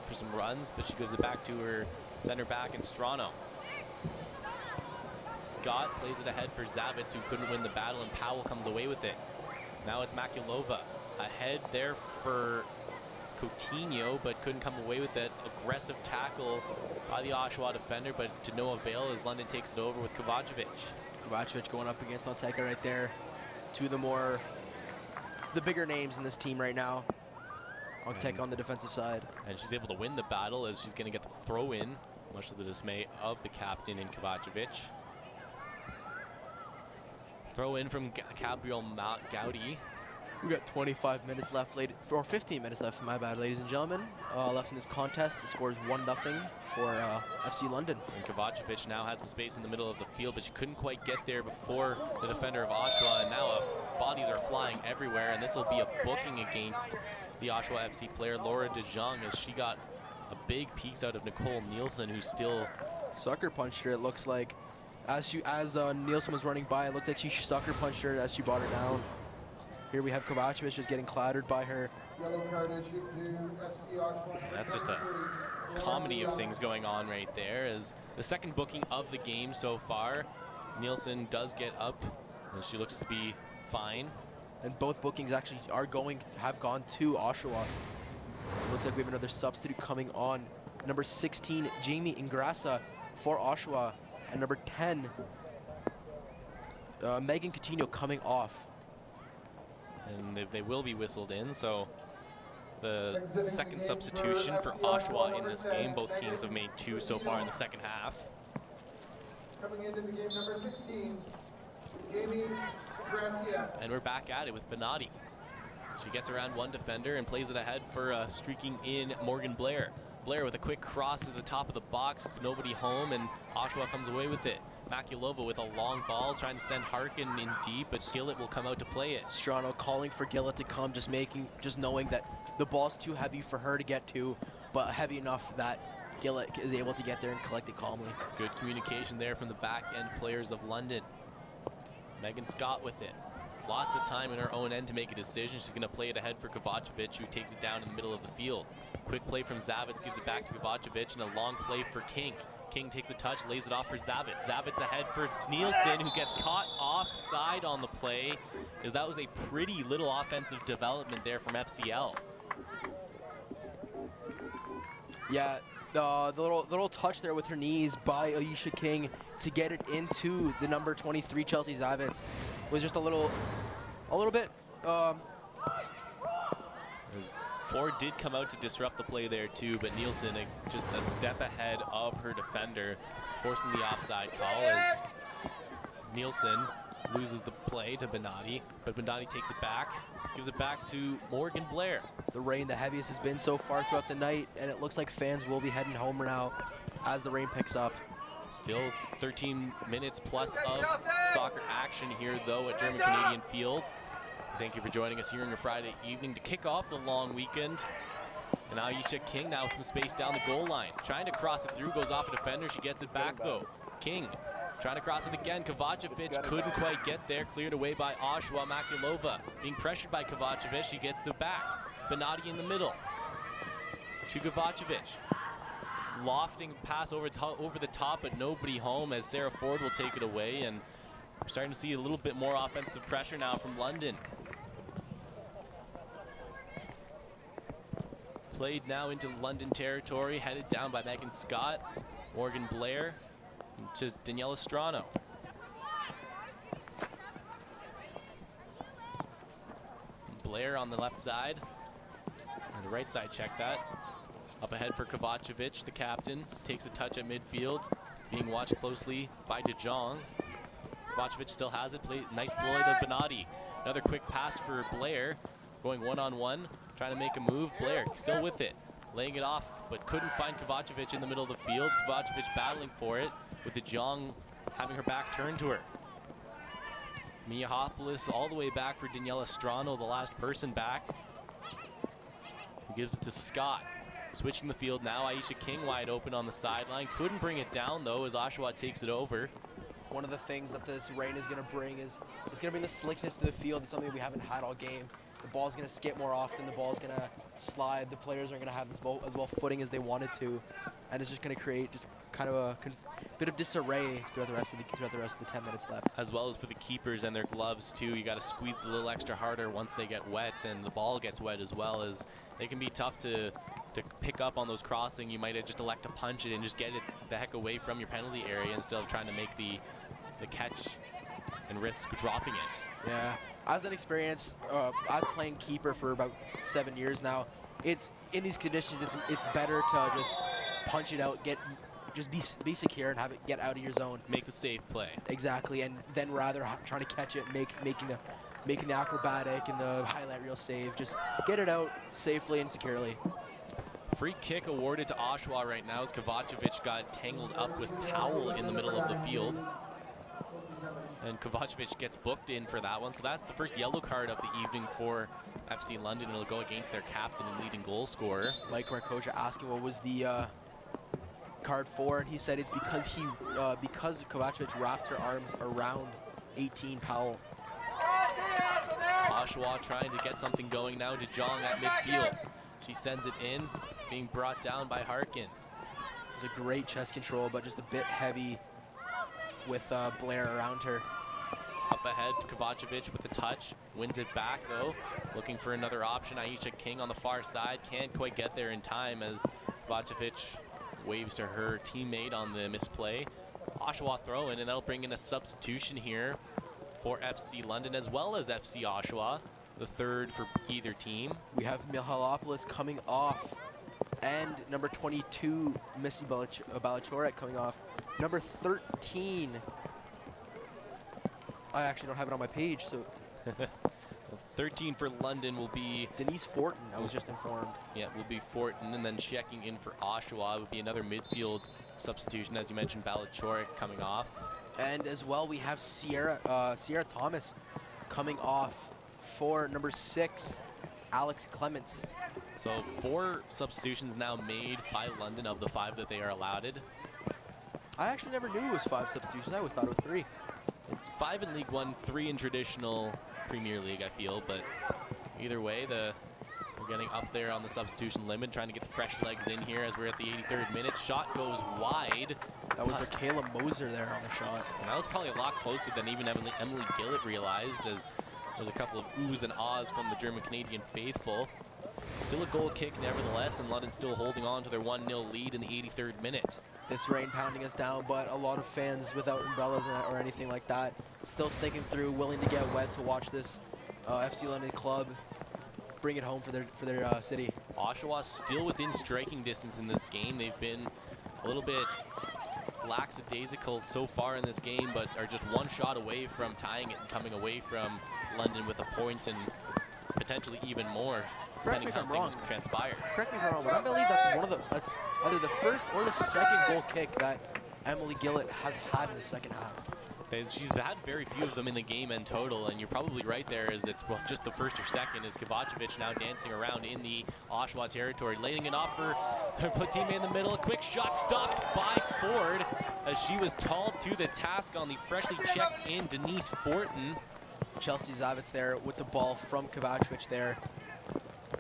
for some runs, but she gives it back to her center back in Strano. Scott plays it ahead for Zavitz, who couldn't win the battle, and Powell comes away with it. Now it's Makulova ahead there for Coutinho, but couldn't come away with it. Aggressive tackle by the Oshawa defender, but to no avail as London takes it over with Kovacevic. Kovacevic going up against Alteka right there. Two of the bigger names in this team right now. Alteka on the defensive side. And she's able to win the battle as she's going to get the throw in, much to the dismay of the captain in Kovacevic. Throw in from Gabriel Gowdy. We got 25 minutes left, or 15 minutes left, my bad, ladies and gentlemen. Left in this contest. The score is 1-0 for FC London. And Kovacevic now has some space in the middle of the field, but she couldn't quite get there before the defender of Oshawa, and now bodies are flying everywhere, and this will be a booking against the Oshawa FC player Laura DeJong, as she got a big piece out of Nicole Nielsen, who's still sucker punched her, it looks like. As Nielsen was running by, it looked like she sucker punched her as she brought her down. Here we have Kovacevic just getting clattered by her. Yellow card issued to FC Oshawa. That's just a comedy of things going on right there, as the second booking of the game so far. Nielsen does get up, and she looks to be fine. And both bookings actually have gone to Oshawa. Looks like we have another substitute coming on. Number 16, Jamie Ingrassa for Oshawa. And number 10, Megan Coutinho coming off. And they will be whistled in, so the second substitution for Oshawa in this game. Both teams have made 2 so far in the second half. Coming into the game, number 16, Jamie Gracia. And we're back at it with Bonatti. She gets around one defender and plays it ahead for streaking in Morgan Blair. Blair with a quick cross at the top of the box, nobody home, and Oshawa comes away with it. Makulova with a long ball, trying to send Harkin in deep, but Gillett will come out to play it. Strano calling for Gillett to come, just knowing that the ball's too heavy for her to get to, but heavy enough that Gillett is able to get there and collect it calmly. Good communication there from the back end players of London. Megan Scott with it. Lots of time in her own end to make a decision. She's going to play it ahead for Kovacevic, who takes it down in the middle of the field. Quick play from Zavitz, gives it back to Kovacevic, and a long play for King. King takes a touch, lays it off for Zavitz. Zavitz ahead for Nielsen, who gets caught offside on the play, as that was a pretty little offensive development there from FCL. Yeah, the little touch there with her knees by Ayesha King to get it into the number 23 Chelsea Zavitz was just a little bit. Ford did come out to disrupt the play there too, but Nielsen just a step ahead of her defender, forcing the offside call as Nielsen loses the play to Bonatti, but Bonatti takes it back, gives it back to Morgan Blair. The rain, the heaviest has been so far throughout the night, and it looks like fans will be heading home now as the rain picks up. Still 13 minutes plus of soccer action here though at German Canadian Field. Thank you for joining us here on your Friday evening to kick off the long weekend. And now Ayesha King now with some space down the goal line. Trying to cross it through, goes off a defender. She gets it back though. King trying to cross it again. Kovacevic couldn't quite get there. Cleared away by Oshawa. Makulova being pressured by Kovacevic. She gets the back. Bonatti in the middle to Kovacevic. Lofting pass over the top, but nobody home as Sarah Ford will take it away. And we're starting to see a little bit more offensive pressure now from London. Played now into London territory, headed down by Megan Scott, Morgan Blair, to Daniela Strano. Blair on the left side. And the right side, check that. Up ahead for Kovacevic, the captain. Takes a touch at midfield. Being watched closely by De Jong. Kovacevic still has it. Nice ploy to Benatti. Another quick pass for Blair. Going one-on-one. Trying to make a move. Blair still with it. Laying it off, but couldn't find Kovacevic in the middle of the field. Kovacevic battling for it, with De Jong having her back turned to her. Miahopoulos all the way back for Daniela Strano, the last person back. Who gives it to Scott. Switching the field now, Aisha King wide open on the sideline. Couldn't bring it down though as Oshawa takes it over. One of the things that this rain is going to bring is it's going to bring the slickness to the field. It's something we haven't had all game. The ball's going to skip more often. The ball's going to slide. The players aren't going to have as well footing as they wanted to, and it's just going to create just kind of a bit of disarray throughout the rest of the 10 minutes left. As well as for the keepers and their gloves too. You got to squeeze a little extra harder once they get wet, and the ball gets wet as well, as they can be tough to pick up on those crossing. You might just elect to punch it and just get it the heck away from your penalty area instead of trying to make the catch and risk dropping it. Yeah, as an experience, as playing keeper for about 7 years now, it's in these conditions. It's better to just punch it out, just be secure and have it get out of your zone. Make the safe play. Exactly, and then rather trying to catch it, making the acrobatic and the highlight reel save, just get it out safely and securely. Free kick awarded to Oshawa right now as Kovacevic got tangled up with Powell in the middle of the field. And Kovacevic gets booked in for that one. So that's the first yellow card of the evening for FC London. It'll go against their captain and leading goal scorer. Like Marcoja asking what was the card for, and he said it's because because Kovacevic wrapped her arms around 18 Powell. Oshawa trying to get something going now. De Jong at midfield. She sends it in, being brought down by Harkin. It's a great chest control, but just a bit heavy with Blair around her. Up ahead, Kovacevic with the touch. Wins it back, though. Looking for another option. Aisha King on the far side. Can't quite get there in time as Kovacevic waves to her teammate on the misplay. Oshawa throw in, and that'll bring in a substitution here for FC London as well as FC Oshawa. The third for either team. We have Mihalopoulos coming off, and number 22, Misty Balachorek coming off. Number 13, I actually don't have it on my page, so 13 for London will be Denise Fortin, I was just informed. Yeah, will be Fortin, and then checking in for Oshawa would be another midfield substitution, as you mentioned, Balachorek coming off. And as well, we have Sierra Thomas coming off for number 6, Alex Clements. So 4 substitutions now made by London of the 5 that they are allotted. I actually never knew it was 5 substitutions. I always thought it was 3. It's 5 in League One, 3 in traditional Premier League, I feel. But either way, we're getting up there on the substitution limit, trying to get the fresh legs in here as we're at the 83rd minute. Shot goes wide. That was Michaela Moser there on the shot. And that was probably a lot closer than even Emily Gillett realized, as there's a couple of oohs and ahs from the German-Canadian faithful. Still a goal kick nevertheless, and London still holding on to their 1-0 lead in the 83rd minute. This rain pounding us down, but a lot of fans without umbrellas or anything like that, still sticking through, willing to get wet to watch this FC London club bring it home for their city. Oshawa still within striking distance in this game. They've been a little bit lackadaisical so far in this game, but are just one shot away from tying it and coming away from London with a point and potentially even more, depending on how things transpire. Correct me if I'm wrong, but I believe that's either the first or the second goal kick that Emily Gillett has had in the second half. She's had very few of them in the game in total, and you're probably right there, as it's just the first or second, as Kovacevic now dancing around in the Oshawa territory, laying it off for her teammate in the middle. A quick shot stopped by Ford as she was talled to the task on the freshly checked in Denise Fortin. Chelsea Zavitz there with the ball from Kovacevic there.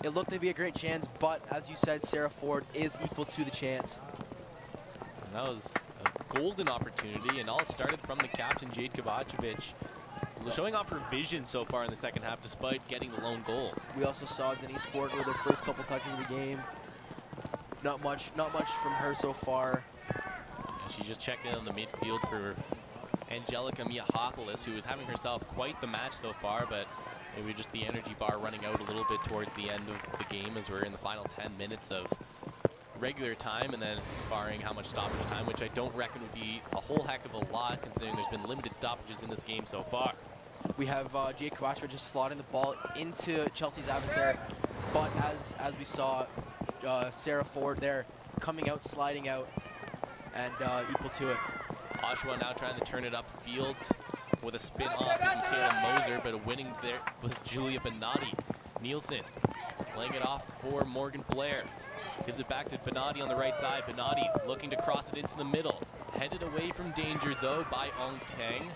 It looked to be a great chance, but as you said, Sarah Ford is equal to the chance. And that was a golden opportunity, and all started from the captain, Jade Kovacevic, showing off her vision so far in the second half despite getting the lone goal. We also saw Denise Fortin with her first couple touches of the game. Not much from her so far. And she just checked in on the midfield for Angelica Miahopoulos, who is having herself quite the match so far, but Maybe just the energy bar running out a little bit towards the end of the game as we're in the final 10 minutes of regular time, and then barring how much stoppage time, which I don't reckon would be a whole heck of a lot considering there's been limited stoppages in this game so far. We have Jake Kovacevic just slotting the ball into Chelsea Zavitz there, but as we saw, Sarah Ford there coming out, sliding out, and equal to it. Oshawa now trying to turn it upfield with a spin off from Kayla Moser, but a winning there was Julia Benatti. Nielsen laying it off for Morgan Blair. Gives it back to Benatti on the right side. Benatti looking to cross it into the middle. Headed away from danger though by Ong Teng.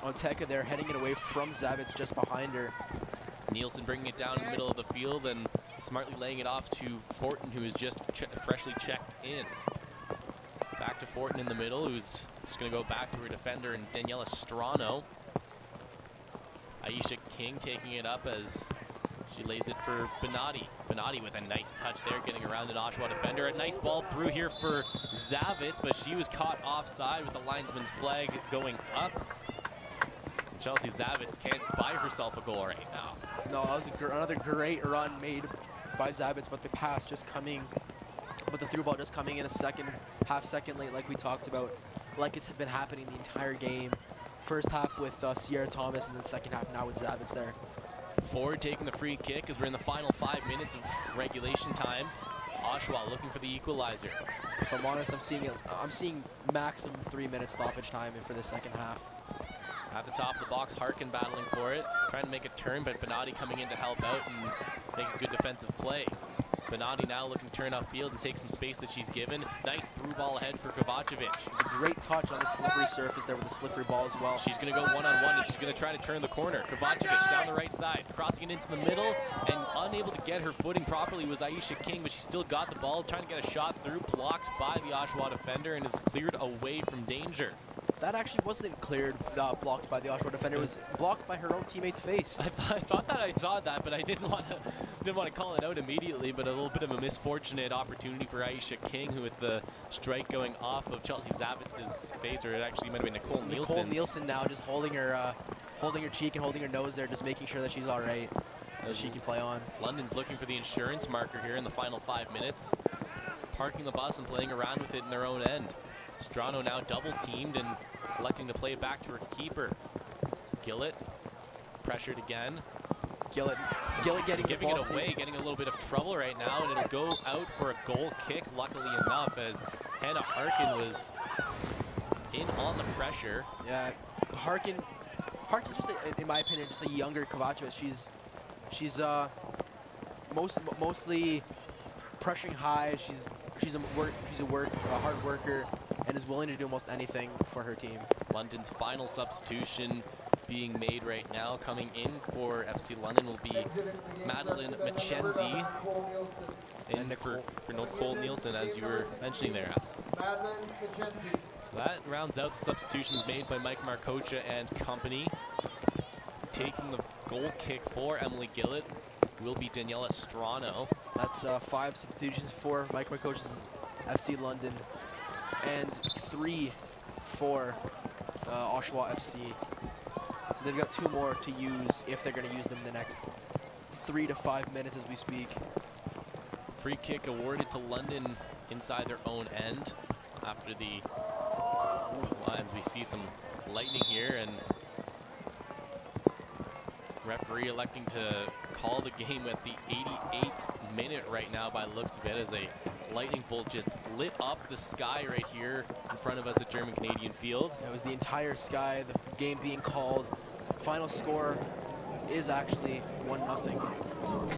Onteka there heading it away from Zavitz just behind her. Nielsen bringing it down in the middle of the field and smartly laying it off to Fortin, who is just freshly checked in. Back to Fortin in the middle, who's just going to go back to her defender, and Daniela Strano. Aisha King taking it up as she lays it for Benatti. Benatti with a nice touch there, getting around an Oshawa defender. A nice ball through here for Zavitz, but she was caught offside with the linesman's flag going up. Chelsea Zavitz can't buy herself a goal right now. No, that was another great run made by Zavitz, but the pass just coming, but the through ball just coming in a half second late, like we talked about, like it's been happening the entire game. First half with Sierra Thomas, and then second half now with Zavitz there. Ford taking the free kick as we're in the final 5 minutes of regulation time. Oshawa looking for the equalizer. If I'm honest, I'm seeing maximum 3-minute stoppage time for the second half. At the top of the box, Harkin battling for it, trying to make a turn, but Benatti coming in to help out and make a good defensive play. Benatti now looking to turn upfield and take some space that she's given. Nice through ball ahead for Kovacevic. It's a great touch on the slippery surface there with the slippery ball as well. She's going to go one-on-one, and she's going to try to turn the corner. Kovacevic down the right side, crossing it into the middle, and unable to get her footing properly was Aisha King, but she still got the ball, trying to get a shot through, blocked by the Oshawa defender, and is cleared away from danger. That actually wasn't cleared, blocked by the Oshawa defender. It was blocked by her own teammate's face. I thought that I saw that, but I didn't want to call it out immediately. But a little bit of a misfortunate opportunity for Aisha King, who with the strike going off of Chelsea Zavitz's face, or it actually might have been Nicole Nielsen. Nicole Nielsen now just holding her cheek and holding her nose there, just making sure that she's all right, that she can play on. London's looking for the insurance marker here in the final 5 minutes, parking the bus and playing around with it in their own end. Strano now double teamed and electing to play it back to her keeper. Gillett pressured again. Gillett getting giving the ball it away, getting a little bit of trouble right now, and it'll go out for a goal kick, luckily enough, as Hannah Harkin was in on the pressure. Yeah, Harkin's just, in my opinion, just a younger Kovacevic. She's mostly pressuring high. She's a hard worker, and is willing to do almost anything for her team. London's final substitution being made right now, coming in for FC London, will be Madeline Mackenzie in for Nicole Nielsen, as you were mentioning there. Madeline Mackenzie. That rounds out the substitutions made by Mike Marcocha and company. Taking the goal kick for Emily Gillett will be Daniela Strano. That's 5 substitutions for Mike Marcocha's FC London, and 3 for Oshawa FC. So they've got 2 more to use if they're going to use them in the next 3 to 5 minutes as we speak. Free kick awarded to London inside their own end after the lines. We see some lightning here, and referee electing to call the game at the 88th minute right now by the looks of it, as a lightning bolt just lit up the sky right here in front of us at German Canadian Field. It was the entire sky, the game being called. Final score is actually 1-0.